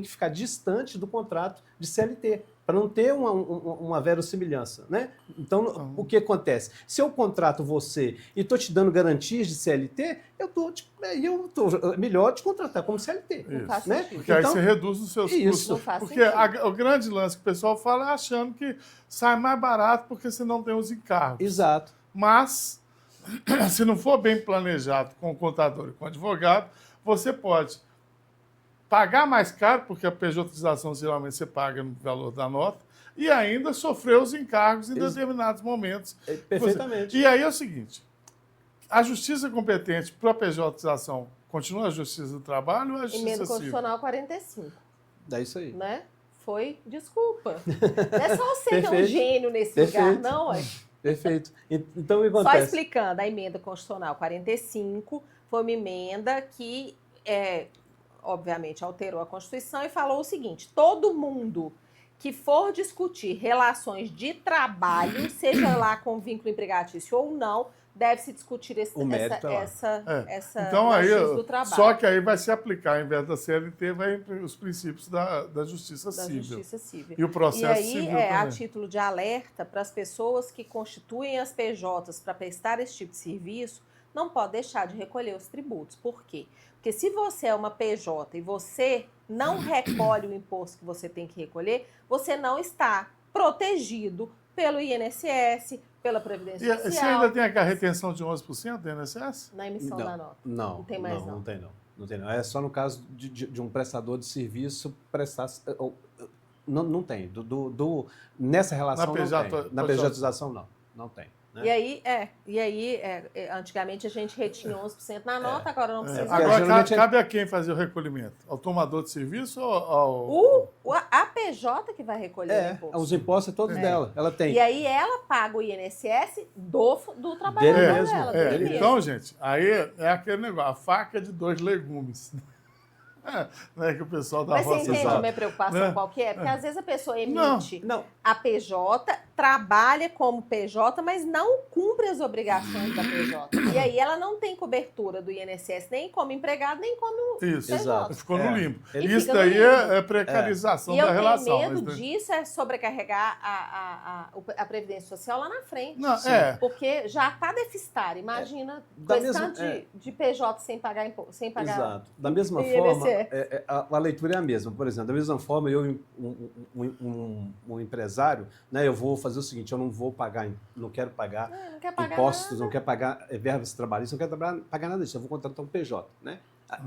que ficar distante do contrato de CLT, para não ter uma verossimilhança, né? Então, o que acontece? Se eu contrato você e estou te dando garantias de CLT, é melhor te contratar como CLT. Não faz né? sentido. Porque aí você reduz os seus custos. Não faz Porque sentido. o grande lance que o pessoal fala é achando que sai mais barato porque você não tem os encargos. Exato. Mas, se não for bem planejado com o contador e com o advogado, você pode pagar mais caro, porque a pejotização geralmente você paga no valor da nota, e ainda sofrer os encargos em determinados momentos. Perfeitamente. E aí é o seguinte, a justiça competente para a pejotização continua a justiça do trabalho ou a justiça Emenda civil? Constitucional 45. É isso aí. Né? Desculpa. Não é só você que é um Perfeito. gênio nesse Perfeito. lugar, não. Perfeito. Então, o que Só acontece? explicando, a Emenda Constitucional 45 foi uma emenda que, obviamente, alterou a Constituição e falou o seguinte, todo mundo que for discutir relações de trabalho, seja lá com vínculo empregatício ou não, deve-se discutir O mérito é lá. essa Então, aí, justiça do trabalho. só que aí vai se aplicar, ao invés da CLT, vai os princípios da Justiça da Civil. Justiça Civil. E o processo E aí, civil a também. título de alerta para as pessoas que constituem as PJs para prestar esse tipo de serviço, não pode deixar de recolher os tributos. Por quê? Porque se você é uma PJ e você não recolhe o imposto que você tem que recolher, você não está protegido pelo INSS, pela Previdência E Social. você ainda tem aquela retenção de 11% do INSS? Na emissão da nota. Não tem mais, não? Não tem, não. Não tem, não. É só no caso de um prestador de serviço prestar... Não tem. Nessa relação Na PJ, não tem. Na pejotização, não. Não tem. Né? E aí, antigamente a gente retinha 11% na nota, agora não precisa. Agora, geralmente cabe a quem fazer o recolhimento? Ao tomador de serviço ou A PJ que vai recolher o imposto. Os impostos é todos dela. Ela tem. E aí ela paga o INSS do trabalhador Dele mesmo, dela. É, dele então, mesmo. gente, aí é aquele negócio, a faca de dois legumes. Não é que o pessoal da Mas você roça entende a sabe. minha preocupação Né? qual que é? Porque às vezes a pessoa Não. emite Não. a PJ, trabalha como PJ, mas não cumpre as obrigações da PJ. E aí ela não tem cobertura do INSS nem como empregado, nem como Isso, PJ. Exato. ficou no limbo. E Isso fica no daí limbo. é precarização E eu da tenho relação. medo mas, disso é sobrecarregar a Previdência Social lá na frente. Não, Sim. Porque já está deficitário. Imagina Da com esse mesma- tanto de PJ sem pagar imposto. Sem pagar. Exato. Da mesma INSS. forma, a leitura é a mesma. Por exemplo, da mesma forma, eu, um empresário, né, eu vou fazer o seguinte, eu não vou pagar, não quero pagar Não quer pagar impostos, nada. não quero pagar verbas trabalhistas, não quero pagar nada disso, eu vou contratar um PJ, né?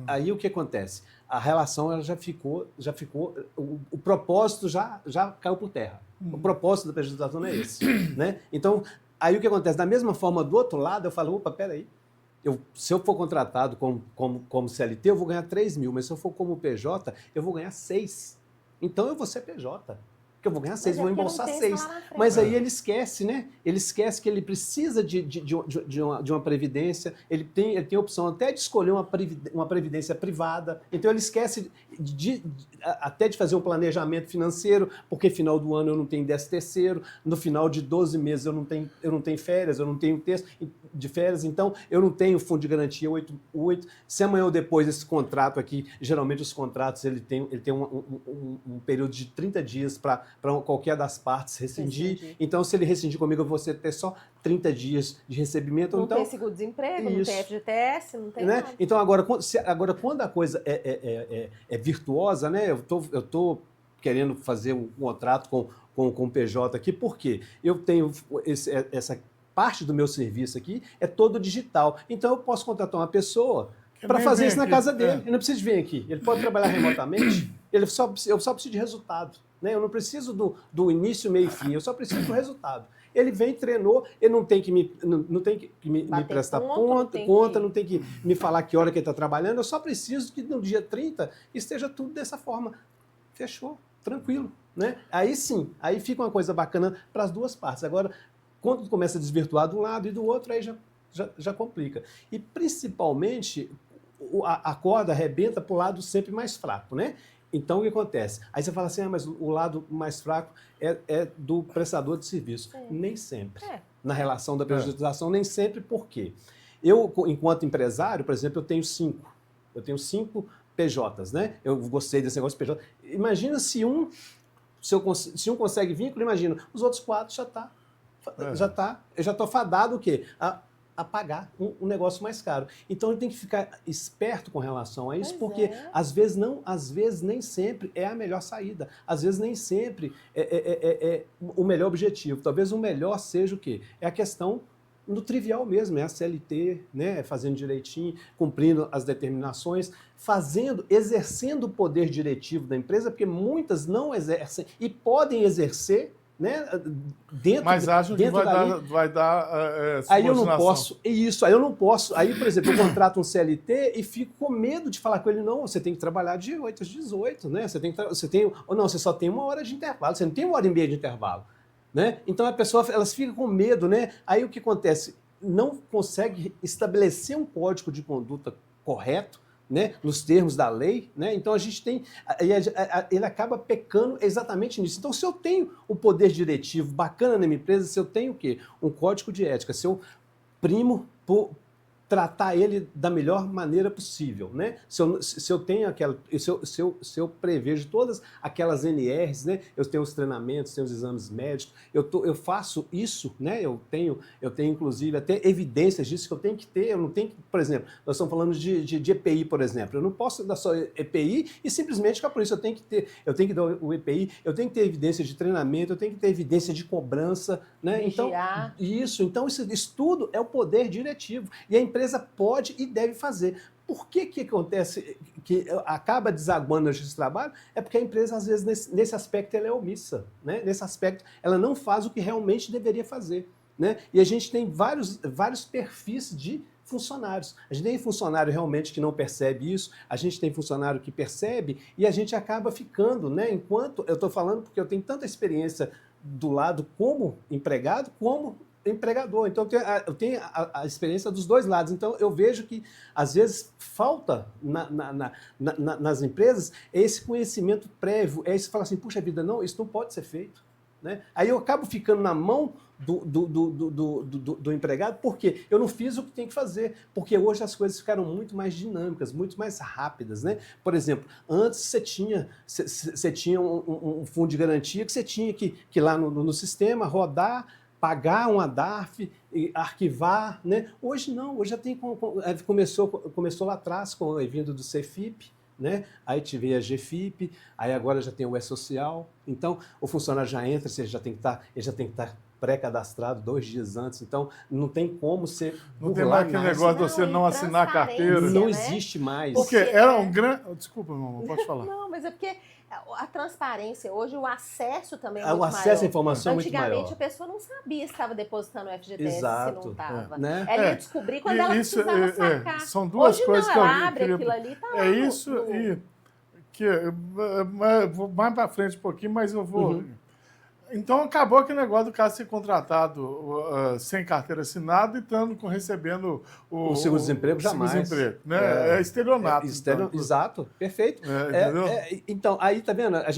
Aí o que acontece? A relação ela já ficou o propósito já caiu por terra. O propósito da pejotização não é esse, né? Então, aí o que acontece? Da mesma forma, do outro lado, eu falo, opa, peraí, se eu for contratado como CLT, eu vou ganhar 3 mil, mas se eu for como PJ, eu vou ganhar 6. Então eu vou ser PJ. Porque eu vou ganhar 6, Mas é vou porque não embolsar tem 6. isso lá na frente. Mas aí ele esquece, né? Ele esquece que ele precisa de uma previdência, ele tem a opção até de escolher uma previdência privada. Então ele esquece até de fazer um planejamento financeiro, porque final do ano eu não tenho 13º, no final de 12 meses eu não tenho férias, eu não tenho texto de férias, então eu não tenho fundo de garantia 8. Se amanhã ou depois esse contrato aqui, geralmente os contratos ele tem um período de 30 dias para qualquer das partes rescindir. Então, se ele rescindir comigo, eu vou ter só 30 dias de recebimento. Não Então, tem seguro-desemprego, não isso. tem FGTS, não tem né? nada. Então, agora, quando a coisa é virtuosa, né? Eu tô querendo fazer um contrato com o PJ aqui, por quê? Eu tenho essa parte do meu serviço aqui, é todo digital. Então, eu posso contratar uma pessoa para nem fazer vem isso na aqui. casa dele. Ele não precisa de vir aqui. Ele pode trabalhar remotamente. Eu só preciso de resultado. Né? Eu não preciso do início, meio e fim. Eu só preciso do resultado. Ele vem, treinou, ele não tem que me prestar conta, não tem que me falar que hora que ele está trabalhando. Eu só preciso que no dia 30 esteja tudo dessa forma. Fechou, tranquilo. Né? Aí sim, aí fica uma coisa bacana para as duas partes. Agora, quando começa a desvirtuar de um lado e do outro, aí já complica. E principalmente a corda arrebenta para o lado sempre mais fraco, né? Então o que acontece? Aí você fala assim, mas o lado mais fraco é do prestador de serviço. Nem sempre. Na relação da pejotização, nem sempre. Por quê? Eu, enquanto empresário, por exemplo, eu tenho 5 PJs, né? Eu gostei desse negócio de PJ. Imagina se um consegue vínculo, imagina, os outros 4 eu já estou fadado o quê? A pagar um negócio mais caro. Então ele tem que ficar esperto com relação a isso, porque às vezes nem sempre é a melhor saída, às vezes nem sempre é o melhor objetivo. Talvez o melhor seja o quê? É a questão no trivial mesmo, é a CLT, né? Fazendo direitinho, cumprindo as determinações, exercendo o poder diretivo da empresa, porque muitas não exercem e podem exercer, né? Mas acham que vai dar aí eu não posso, aí eu não posso. Aí, por exemplo, eu contrato um CLT e fico com medo de falar com ele, não, você tem que trabalhar de 8 às 18, né? Você só tem 1 hora de intervalo, você não tem 1h30 de intervalo, né? Então a pessoa, elas ficam com medo, né? Aí o que acontece? Não consegue estabelecer um código de conduta correto, né, nos termos da lei, né? Então a gente tem, ele acaba pecando exatamente nisso. Então, se eu tenho o poder diretivo bacana na minha empresa, se eu tenho o quê? Um código de ética, se eu primo por tratar ele da melhor maneira possível, né? Se eu tenho aquela, se eu prevejo todas aquelas NRs, né? Eu tenho os treinamentos, tenho os exames médicos, eu faço isso, né? Eu tenho inclusive até evidências disso que eu tenho que ter. Eu não tenho que, por exemplo, nós estamos falando de EPI, por exemplo. Eu não posso dar só EPI e simplesmente ficar por isso. Eu tenho que dar o EPI, eu tenho que ter evidência de treinamento, eu tenho que ter evidência de cobrança, né? Vigiar. Então isso tudo é o poder diretivo. E a empresa pode e deve fazer. Por que acontece que acaba desaguando esse trabalho? É porque a empresa, às vezes, nesse aspecto, ela é omissa, né? Nesse aspecto, ela não faz o que realmente deveria fazer, né? E a gente tem vários perfis de funcionários. A gente tem funcionário realmente que não percebe isso, a gente tem funcionário que percebe e a gente acaba ficando, né? Enquanto, eu estou falando porque eu tenho tanta experiência do lado como empregado, como empregador. Então, eu tenho a experiência dos dois lados. Então, eu vejo que, às vezes, falta nas empresas esse conhecimento prévio. É isso que fala assim, puxa vida, não, isso não pode ser feito, né? Aí eu acabo ficando na mão do empregado, porque eu não fiz o que tem que fazer, porque hoje as coisas ficaram muito mais dinâmicas, muito mais rápidas, né? Por exemplo, antes você tinha um fundo de garantia que você tinha que ir lá no sistema, rodar, pagar uma DARF, arquivar, né? Hoje não, hoje já tem, começou lá atrás com o vindo do CFIP, né? Aí tive a GFIP, aí agora já tem o E-Social. Então, o funcionário já entra, ele já tem que estar pré-cadastrado 2 dias antes. Então, não tem como você Não tem mais aquele negócio de você não assinar a carteira. Não né? existe mais. Porque era um grande... Desculpa, meu amor, pode falar. Não, mas é porque a transparência, hoje o acesso também é O muito acesso à maior. informação é muito maior. Antigamente a pessoa não sabia se estava depositando o FGTS, Exato, se não estava. né? Ela ia descobrir quando ela Isso, precisava sacar. são duas Hoje coisas não, que eu ela abre queria... aquilo ali, tá lá É no- isso no- e... que vou mais para frente um pouquinho, mas eu vou... Uhum. Então, acabou aquele negócio do cara ser contratado sem carteira assinada e recebendo O seguro-desemprego jamais. Seguro-desemprego, né? É estelionato. Então. Exato, perfeito. Entendeu? Então, aí, tá vendo? A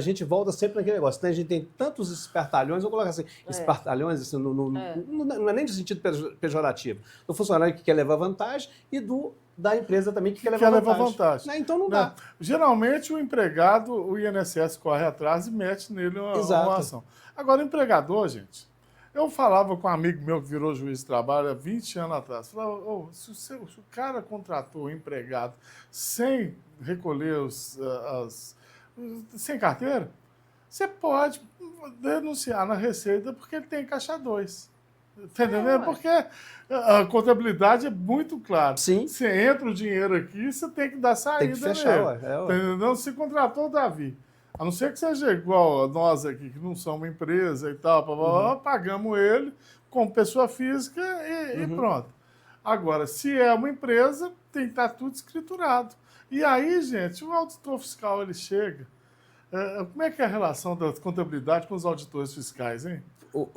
gente volta sempre naquele negócio, né? A gente tem tantos espertalhões, vou colocar assim, espertalhões, assim, não é nem no sentido pejorativo, do funcionário que quer levar vantagem e da empresa também que quer levar vantagem. Né? Então não dá. Geralmente o empregado, o INSS corre atrás e mete nele uma ação. Agora, o empregador, gente, eu falava com um amigo meu que virou juiz de trabalho há 20 anos atrás, falava, se o cara contratou o empregado sem recolher sem carteira, você pode denunciar na Receita porque ele tem caixa 2. Tá entendendo? Porque a contabilidade é muito clara. Sim. Você entra o dinheiro aqui, você tem que dar saída. Tem que fechar, ué. Tá entendeu? Se contratou o Davi. A não ser que seja igual a nós aqui, que não somos uma empresa e tal, pagamos ele como pessoa física e pronto. Agora, se é uma empresa, tem que estar tudo escriturado. E aí, gente, o auditor fiscal ele chega. Como é que é a relação da contabilidade com os auditores fiscais, hein?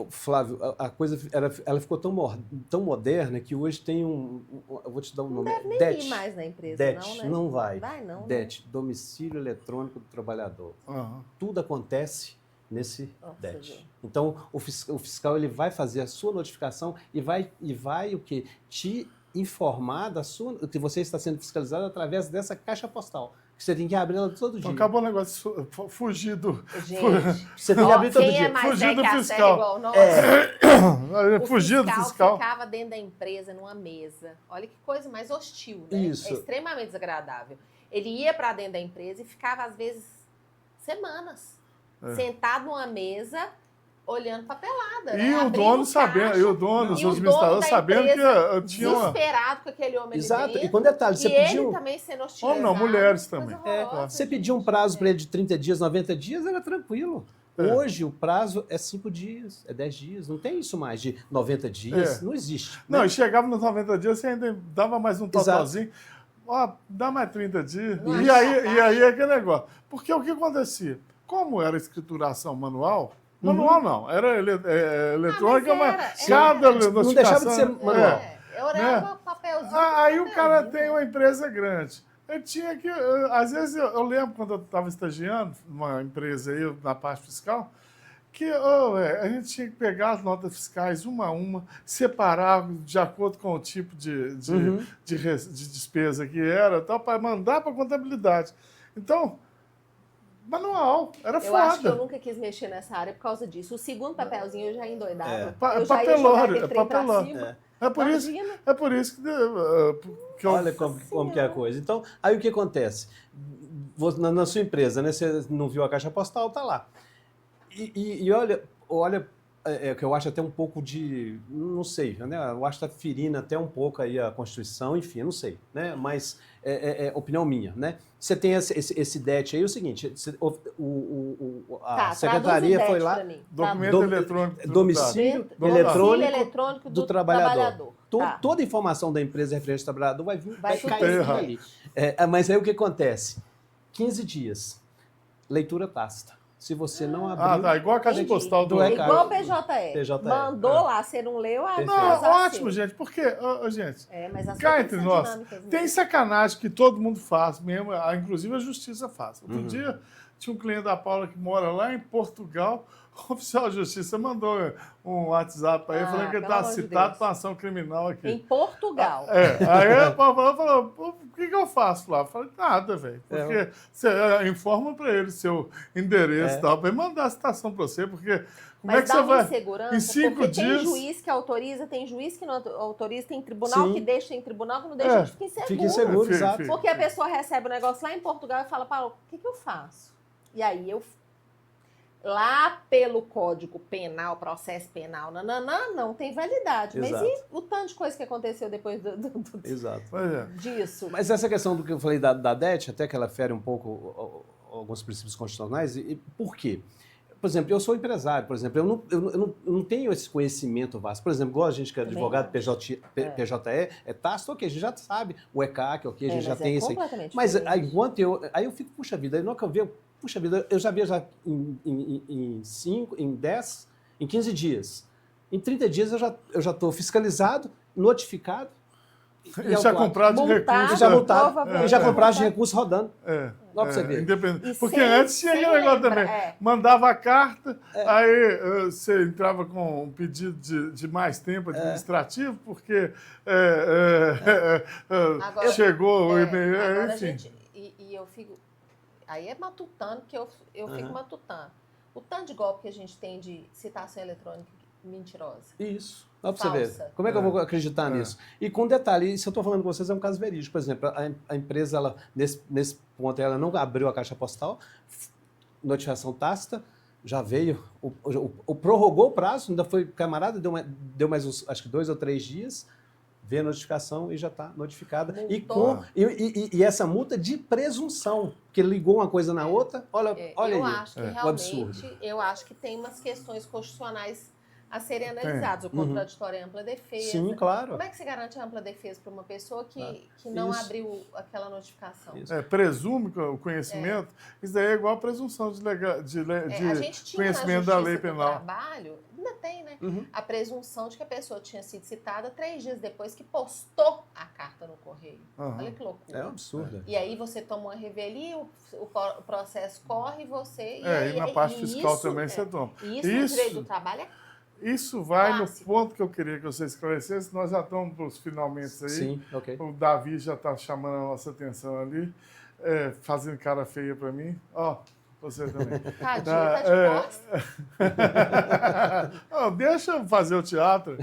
Flávio, a coisa ela ficou tão moderna que hoje tem eu vou te dar um nome. Não deve nem DET. ir mais na empresa, DET, não, né? não vai. Vai não, DET, Domicílio Eletrônico do Trabalhador. Uhum. Tudo acontece nesse Nossa, DET. gente. Então, o fiscal ele vai fazer a sua notificação e vai o quê? Te informar que você está sendo fiscalizado através dessa caixa postal. Que você tem que abrir ela todo dia. Então, acabou o negócio de fugir do... Gente, Você tem que abrir todo quem dia. é mais Fugir velho do que a fiscal. série igual nós, o Fugir do fiscal. ficava dentro da empresa, numa mesa. Olha que coisa mais hostil, né? Isso. É extremamente desagradável. Ele ia para dentro da empresa e ficava, às vezes, semanas, sentado numa mesa, olhando papelada. E né? o dono sabendo, os administradores sabendo que tinha uma... desesperado com aquele homem Exato. ali dentro. E com detalhe, você E ele pediu... também sendo hostilizado. Ou não, mulheres coisa também. horrorosa, Você gente. pedir um prazo para ele de 30 dias, 90 dias, era tranquilo. Hoje o prazo é 5 dias, é 10 dias. Não tem isso mais de 90 dias. Não existe. Não, né? e chegava nos 90 dias, você ainda dava mais um totalzinho. Ó, dá mais 30 dias. Não E acha aí é aquele negócio. Porque o que acontecia? Como era escrituração manual, manual não, era eletrônica, mas mas cada Não deixava de ser notificação... manual. Eu olhava papel papelzinho. Aí o cara papelzinho, tem né? uma empresa grande. Eu tinha que. Às vezes eu lembro quando eu estava estagiando numa empresa aí, na parte fiscal, que a gente tinha que pegar as notas fiscais uma a uma, separar de acordo com o tipo de despesa que era, tal, para mandar para a contabilidade. Então, manual, era Eu acho que eu foda. nunca quis mexer nessa área por causa disso. O segundo papelzinho eu já endoidava. É. Eu já ia jogar Papelório, aquele trem pra papelório. cima. É por isso, Imagina. é por isso que eu. Olha como que é a coisa. Então, aí o que acontece? Na sua empresa, né? Você não viu a caixa postal, tá lá. E olha, que eu acho até um pouco de, não sei, né? Eu acho que está ferindo até um pouco aí a Constituição, enfim, não sei, né? Mas é opinião minha, né? Você tem esse DET aí, é o seguinte, a Tá, secretaria traduz o foi DET lá, pra mim. Documento Dom- eletrônico tributário. domicílio Domicílio eletrônico do trabalhador. Tá. Toda informação da empresa referente ao trabalhador vai Vai cair tudo isso errado. ali. Mas aí o que acontece? 15 dias, leitura tácita. Se você não abriu... Tá, igual a caixa Entendi. postal do. Do ECAD. Igual o PJE. PJE. Mandou lá, você não leu, Perfeito. Não, faz assim. ótimo, gente, porque, gente, Mas as cá coisas entre são nós, dinâmicas tem mesmo. sacanagem que todo mundo faz mesmo, inclusive a justiça faz. Outro Uhum. dia, tinha um cliente da Paula que mora lá em Portugal, o oficial de justiça mandou um WhatsApp para ele falando que ele pelo estava amor de citado Deus. para ação criminal aqui. Em Portugal. Aí a Paula falou, o que eu faço lá? Eu falei, nada, velho. Porque você informa para ele seu endereço e tal, para ele mandar a citação para você, porque como é Mas que dá você uma vai... insegurança, em 5 porque dias... tem juiz que autoriza, tem juiz que não autoriza, tem tribunal Sim. que deixa, tem tribunal que não deixa, a gente fica inseguro. Fica inseguro, Fica, exato. fica. Porque a pessoa recebe o negócio lá em Portugal e fala, Paulo, o que eu faço? E aí lá pelo Código Penal, processo penal, não tem validade. Exato. Mas e o tanto de coisa que aconteceu depois Exato. Pois é. disso? Mas essa questão do que eu falei da DET, até que ela fere um pouco alguns princípios constitucionais, e por quê? Por exemplo, eu sou empresário, por exemplo, eu não tenho esse conhecimento vasto. Por exemplo, igual a gente que é Também advogado não. PJE, é tácito, ok, a gente já sabe, o ECAC, ok, a gente já mas tem é isso aí. completamente Mas diferente. enquanto aí eu fico, puxa vida, aí nunca vi, puxa vida, eu já vi em 5, em 10, em 15 dias. Em 30 dias eu já estou fiscalizado, notificado. E já comprado de Multado, recursos. já multado, provavelmente e já vai comprado de multar. recursos rodando. Ó pra você ver. Independente. E Porque sem- antes tinha sem aquele negócio lembrar, também. Mandava a carta, aí você entrava com um pedido de mais tempo administrativo, porque Agora- chegou o e-mail, Agora, enfim. gente, e eu fico... Aí é matutando, que eu fico matutando. O tanto de golpe que a gente tem de citação eletrônica mentirosa. Isso. Dá pra você Falsa. ver. Como é que eu vou acreditar nisso? E com detalhe, isso eu estou falando com vocês é um caso verídico. Por exemplo, a empresa, ela, nesse ponto, ela não abriu a caixa postal, notificação tácita, já veio, prorrogou o prazo, ainda foi camarada, deu mais uns, acho que 2 ou 3 dias, vê a notificação e já está notificada. Multou. E essa multa de presunção, que ligou uma coisa na outra, olha Eu aí, acho que o realmente, absurdo. eu acho que tem umas questões constitucionais a serem analisadas. O Uhum. contraditório e a ampla defesa. Sim, claro. Como é que você garante a ampla defesa para uma pessoa que não Isso. abriu aquela notificação? Isso. Presume o conhecimento, isso daí é igual a presunção de A gente tinha conhecimento na da lei Justiça do penal. Trabalho, ainda tem, né? Uhum. A presunção de que a pessoa tinha sido citada 3 dias depois que postou a carta no correio. Aham. Olha que loucura. É um absurdo. E aí você toma uma revelia, o processo corre e você... E na parte e fiscal isso, também você toma. E isso no direito do trabalho é Isso vai clássico. no ponto que eu queria que você esclarecesse. Nós já estamos para os finalmente aí. Sim, ok. O Davi já está chamando a nossa atenção ali, fazendo cara feia para mim. Ó, você também. Tadinho, tá de costas. Deixa eu fazer o teatro.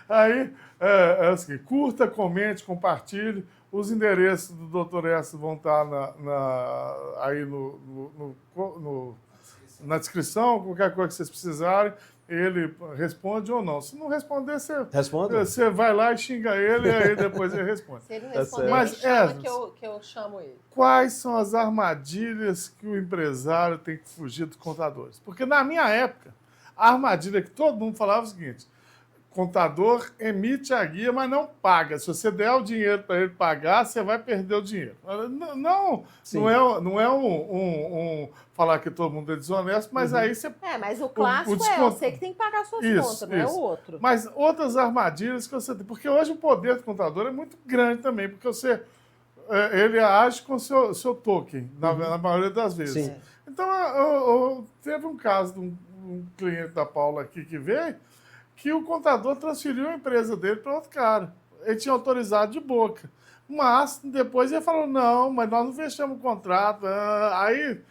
Aí é o seguinte, curta, comente, compartilhe. Os endereços do Dr. Écio vão estar aí na descrição, qualquer coisa que vocês precisarem. Ele responde ou não. Se não responder, você vai lá e xinga ele, e aí depois ele responde. Se ele não Tá responder, certo. ele Mas, chama Esdras, que eu chamo ele. Quais são as armadilhas que o empresário tem que fugir dos contadores? Porque na minha época, a armadilha que todo mundo falava é o seguinte: contador emite a guia, mas não paga. Se você der o dinheiro para ele pagar, você vai perder o dinheiro. Não é falar que todo mundo é desonesto, mas aí você... mas o clássico você que tem que pagar suas contas, não é o outro. Mas outras armadilhas que você tem. Porque hoje o poder do contador é muito grande também, porque ele age com o seu token, na maioria das vezes. Sim. Então, teve um caso de um cliente da Paula aqui que veio, que o contador transferiu a empresa dele para outro cara. Ele tinha autorizado de boca. Mas depois ele falou, não, mas nós não fechamos o contrato. Aí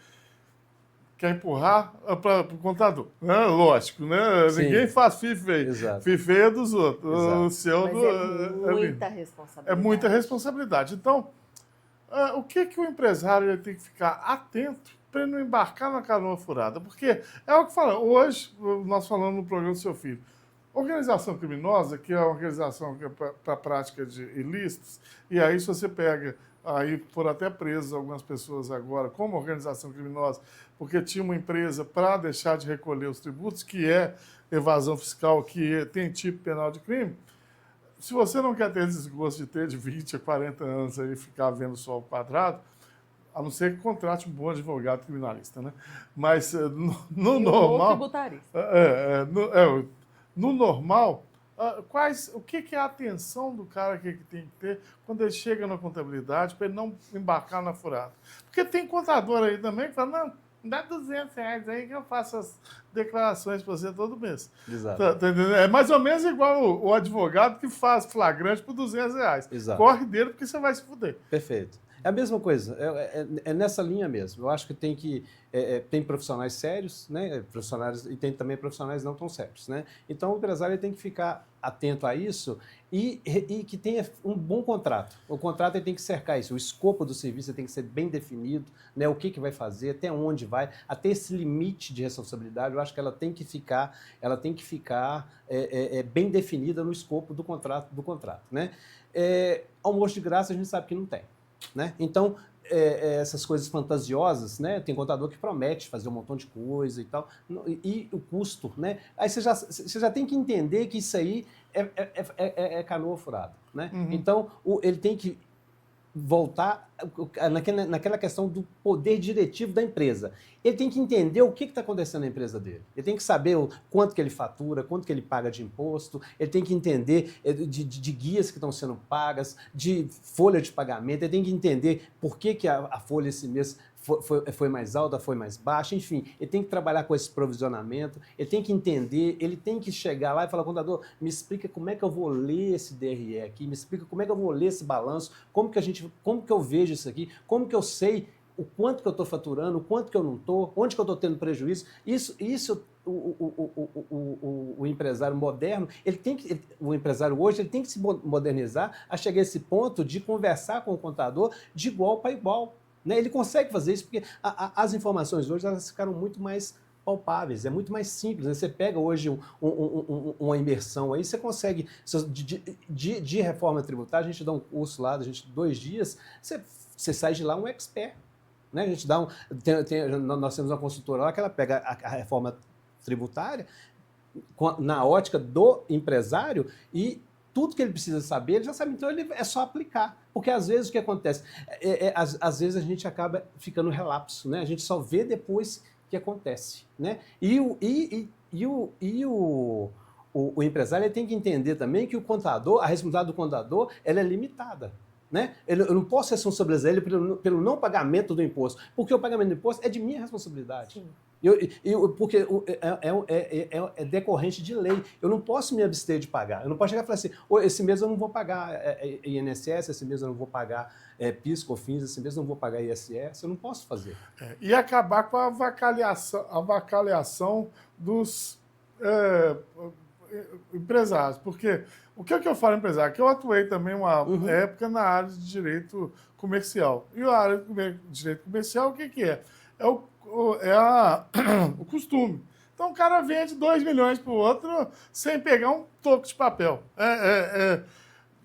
quer empurrar para o contador. Lógico, né? Sim. Ninguém faz FIFEI. FIFEI é dos outros. O seu mas é muita responsabilidade. É muita responsabilidade. Então, o que o empresário ele tem que ficar atento para ele não embarcar na canoa furada? Porque é o que fala. Hoje, nós falamos no programa do seu filho, organização criminosa, que é uma organização para a prática de ilícitos, e aí se você pega, aí foram até presas algumas pessoas agora como organização criminosa, porque tinha uma empresa para deixar de recolher os tributos, que é evasão fiscal, que tem tipo penal de crime. Se você não quer ter desgosto de ter de 20 a 40 anos aí ficar vendo só o quadrado, a não ser que contrate um bom advogado criminalista, né? Mas no normal... tributarista. No normal, o que é a atenção do cara que tem que ter quando ele chega na contabilidade para ele não embarcar na furada? Porque tem contador aí também que fala, não, dá R$200 aí que eu faço as declarações para você todo mês. Exato. Tá entendendo? É mais ou menos igual o advogado que faz flagrante por R$200. Exato. Corre dele porque você vai se fuder. Perfeito. É a mesma coisa, é nessa linha mesmo. Eu acho que tem profissionais sérios, né? Profissionais, e tem também profissionais não tão sérios, né? Então o empresário tem que ficar atento a isso e que tenha um bom contrato. O contrato ele tem que cercar isso, o escopo do serviço tem que ser bem definido, né? O que vai fazer, até onde vai, até esse limite de responsabilidade. Eu acho que ela tem que ficar bem definida no escopo do contrato, né? Almoço de graça a gente sabe que não tem. Né? Então, essas coisas fantasiosas, né? Tem contador que promete fazer um montão de coisa e tal, e o custo, né? Aí você já tem que entender que isso aí é canoa furada, né? Uhum. Então, ele tem que voltar naquela questão do poder diretivo da empresa. Ele tem que entender o que está acontecendo na empresa dele. Ele tem que saber o quanto que ele fatura, quanto que ele paga de imposto, ele tem que entender de guias que estão sendo pagas, de folha de pagamento, ele tem que entender por que a folha esse mês foi mais alta, foi mais baixa, enfim, ele tem que trabalhar com esse provisionamento, ele tem que entender, ele tem que chegar lá e falar, contador, me explica como é que eu vou ler esse DRE aqui, me explica como é que eu vou ler esse balanço, como que eu vejo isso aqui, como que eu sei o quanto que eu estou faturando, o quanto que eu não estou, onde que eu estou tendo prejuízo. Isso o empresário moderno, o empresário hoje ele tem que se modernizar a chegar a esse ponto de conversar com o contador de igual para igual. Né? Ele consegue fazer isso porque as informações hoje elas ficaram muito mais palpáveis, é muito mais simples. Né? Você pega hoje uma imersão aí, você consegue, de reforma tributária, a gente dá um curso lá, 2 dias, você sai de lá um expert. Né? A gente dá nós temos uma consultora lá que ela pega a reforma tributária na ótica do empresário e tudo que ele precisa saber, ele já sabe, então ele é só aplicar. Porque às vezes o que acontece? Às vezes a gente acaba ficando relapso, né? A gente só vê depois que acontece. Né? E o empresário ele tem que entender também que a responsabilidade do contador ela é limitada. Né? Eu não posso responsabilizar ele pelo não pagamento do imposto, porque o pagamento do imposto é de minha responsabilidade. Sim. Porque é decorrente de lei. Eu não posso me abster de pagar. Eu não posso chegar e falar assim, esse mês eu não vou pagar INSS, esse mês eu não vou pagar PIS, COFINS, esse mês eu não vou pagar ISS. Eu não posso fazer. E acabar com a avacalhação dos empresários. Porque o que eu falo empresário? Que eu atuei também uma época na área de direito comercial. E a área de direito comercial, o que é? O costume. Então o cara vende 2 milhões para o outro sem pegar um toco de papel.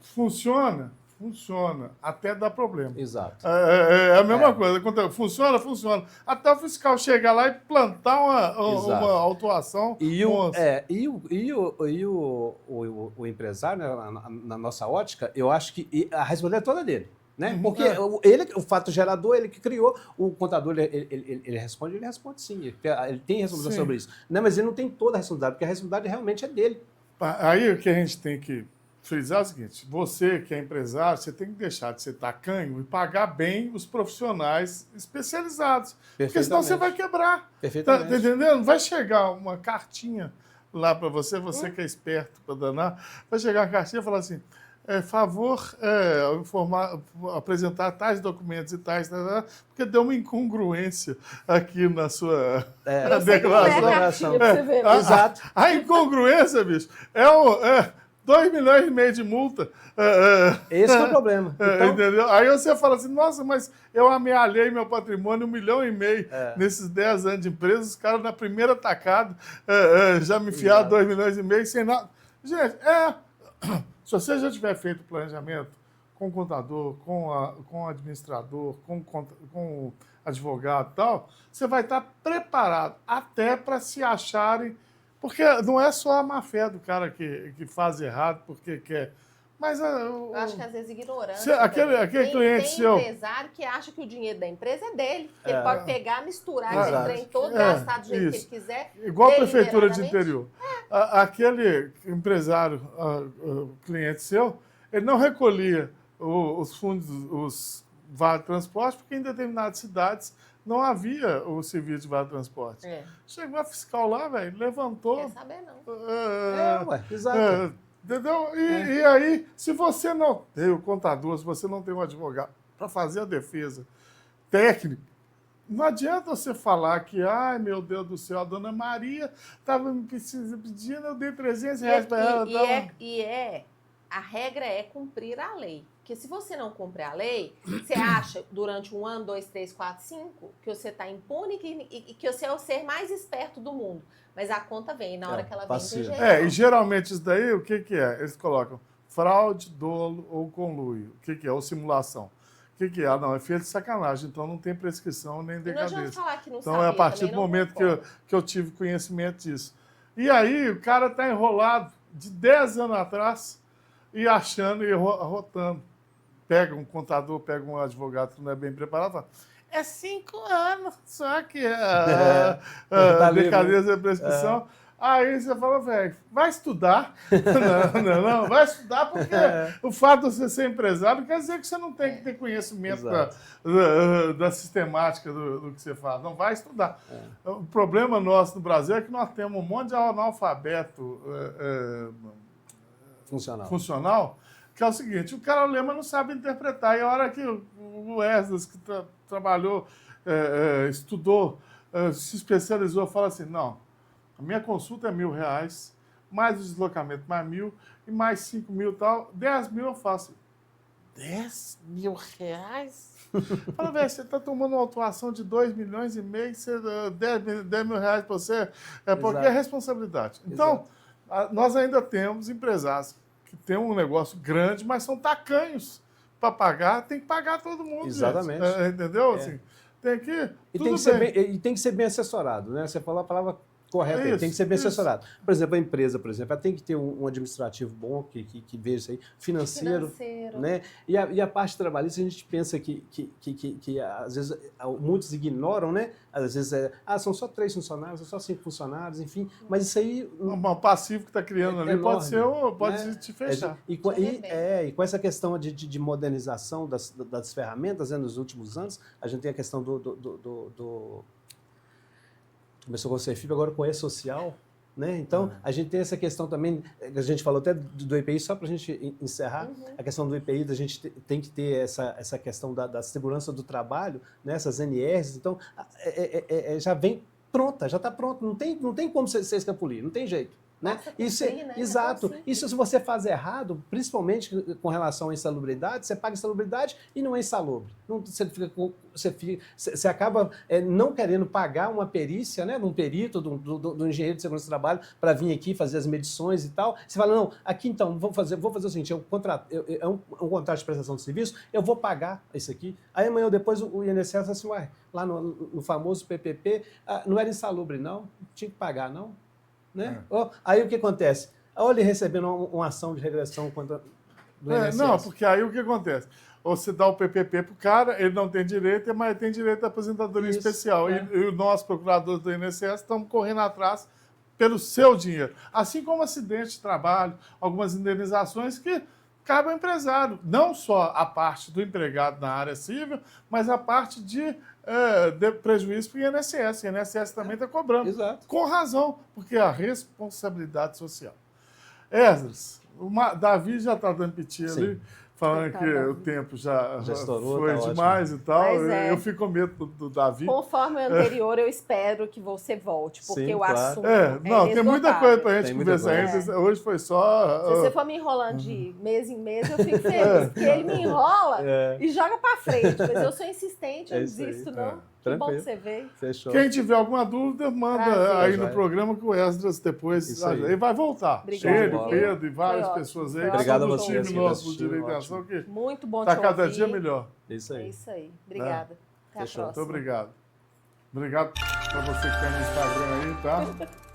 Funciona? funciona, até dá problema. Exato. É a mesma coisa. Quando funciona, funciona. Até o fiscal chegar lá e plantar uma autuação. E monstra. o empresário, né, na nossa ótica, eu acho que a responsabilidade é toda dele. Né? Uhum, Porque é. o fato gerador, ele que criou, o contador, ele responde sim. Ele tem responsabilidade Sim. sobre isso. Não, mas ele não tem toda a responsabilidade, porque a responsabilidade realmente é dele. Aí o que a gente tem que frisar é o seguinte: você que é empresário, você tem que deixar de ser tacanho e pagar bem os profissionais especializados. Porque senão você vai quebrar. Tá Perfeitamente. entendendo? Vai chegar uma cartinha lá para você que é esperto para danar, vai chegar uma cartinha e falar assim: favor apresentar tais documentos e tais, porque deu uma incongruência aqui na sua declaração. Exato. A incongruência, bicho, 2,5 milhões de multa. Esse é o problema. Então, Entendeu? Aí você fala assim, nossa, mas eu amealhei meu patrimônio 1,5 milhão nesses 10 anos de empresa, os caras na primeira tacada já me enfiaram 2,5 milhões sem nada. Gente, se você já tiver feito o planejamento com o contador, com o administrador, com o advogado e tal, você vai estar preparado até para se acharem. Porque não é só a má-fé do cara que faz errado porque quer. Mas eu acho que às vezes ignorância. Aquele cliente seu. Tem empresário que acha que o dinheiro da empresa é dele. Que ele pode pegar, misturar esse trem todo, gastar do jeito que ele quiser. Igual a prefeitura de interior. Aquele empresário, cliente seu, ele não recolhia os fundos, os vale transporte, porque em determinadas cidades não havia o serviço de vale transporte. Chegou a fiscal lá, velho, levantou. Não quer saber, não. Exato. Entendeu? E aí, se você não tem o contador, se você não tem um advogado para fazer a defesa técnica, não adianta você falar que, ai, meu Deus do céu, a dona Maria estava me pedindo, eu dei R$300 para ela. A regra é cumprir a lei. Porque se você não cumprir a lei, você acha, durante 1 ano, 2, 3, 4, 5, que você está impune e que você é o ser mais esperto do mundo. Mas a conta vem, e na hora que ela vem, tem jeito. E geralmente isso daí, o que é? Eles colocam fraude, dolo ou conluio. O que é? Ou simulação. O que é? Não, é feito de sacanagem, então não tem prescrição nem decadência. Não adianta falar que não então sabia, é a partir do momento que eu tive conhecimento disso. E aí o cara está enrolado de 10 anos atrás e achando e arrotando. Pega um contador, pega um advogado que não é bem preparado e fala, é 5 anos, só que decadência da prescrição. Aí você fala, velho, vai estudar. Não, vai estudar porque o fato de você ser empresário quer dizer que você não tem que ter conhecimento da sistemática do que você faz. Não, vai estudar. O problema nosso no Brasil é que nós temos um monte de analfabeto funcional, que é o seguinte, o cara lê, mas não sabe interpretar. E a hora que o Wesley, que trabalhou, estudou, se especializou, fala assim, não, a minha consulta é R$1.000, mais o deslocamento mais 1.000, e mais 5.000 e tal, 10.000 eu faço. R$10.000? Fala, velho, você está tomando uma autuação de 2,5 milhões, você, 10 mil reais para você, porque é responsabilidade. Então, nós ainda temos empresários que têm um negócio grande, mas são tacanhos para pagar, tem que pagar todo mundo. Exatamente. Entendeu? Assim, tem que. E tem que ser bem assessorado, né? Você falou a palavra correta, ele tem que ser bem assessorado. Por exemplo, a empresa, ela tem que ter um administrativo bom, que veja isso aí, financeiro. Né? E a parte trabalhista, a gente pensa que às vezes, muitos ignoram, né? Às vezes, são só 3 funcionários, são só 5 funcionários, enfim, mas isso aí... Um passivo que está criando ali enorme, pode te fechar. E com essa questão de modernização das ferramentas, né, nos últimos anos, a gente tem a questão começou com o CEFIP, agora com o E-Social, né? Então, a gente tem essa questão também, a gente falou até do EPI, só para a gente encerrar, a questão do EPI, a gente tem que ter essa questão da segurança do trabalho, né? Essas NRs, então, já vem pronta, já está pronto, não tem como você escapulir, não tem jeito. Né? Basta Isso, cumprir, né? É exato. tão simples. Isso se você faz errado, principalmente com relação à insalubridade, você paga insalubridade e não é insalubre. Não, você acaba não querendo pagar uma perícia, né, de um perito, do engenheiro de segurança do trabalho, para vir aqui fazer as medições e tal. Você fala, não, aqui então, vou fazer o seguinte, é um contrato de prestação de serviço, eu vou pagar isso aqui. Aí amanhã ou depois o INSS fala assim, ué, lá no famoso PPP, não era insalubre não, tinha que pagar não. Né? Aí o que acontece? Olha ele recebendo uma ação de regressão contra do INSS. Não, porque aí o que acontece? Ou você dá o PPP para o cara, ele não tem direito, mas ele tem direito à aposentadoria Isso, especial. E nós, procuradores do INSS, estamos correndo atrás pelo seu dinheiro. Assim como acidente de trabalho, algumas indenizações que cabe ao empresário. Não só a parte do empregado na área civil, mas a parte de prejuízo para o INSS. O INSS também está cobrando. Exato. Com razão, porque é a responsabilidade social. Esdras, Davi já está dando piti ali, falando Tá que bom. o tempo já estourou, foi tá demais e tal. Mas é. Eu fico com medo do Davi. Conforme o anterior, eu espero que você volte, porque Sim, o claro. assunto Não, tem muita esgotável. coisa para a gente Tem muita conversar coisa. ainda. Hoje foi só... Se você for me enrolando de mês em mês, eu fico feliz, porque ele me enrola e joga pra frente. Mas eu sou insistente, eu não isso aí. desisto, não. Que Tranquilo. bom que você veio. Fechou. Quem tiver alguma dúvida, manda Prazer. aí no Vai. programa que o Esdras depois... Isso aí. Ele vai voltar. Obrigada, Ele, viu? Pedro e várias Foi pessoas ótimo. aí. Foi Obrigado a do vocês time que nosso do assistiram, Direito em ótimo. Ação, que Muito bom está te cada ouvir. dia melhor. Isso É aí. isso aí. Obrigada. Até a Fechou. próxima. Muito obrigado. Obrigado para você que está no Instagram aí, tá?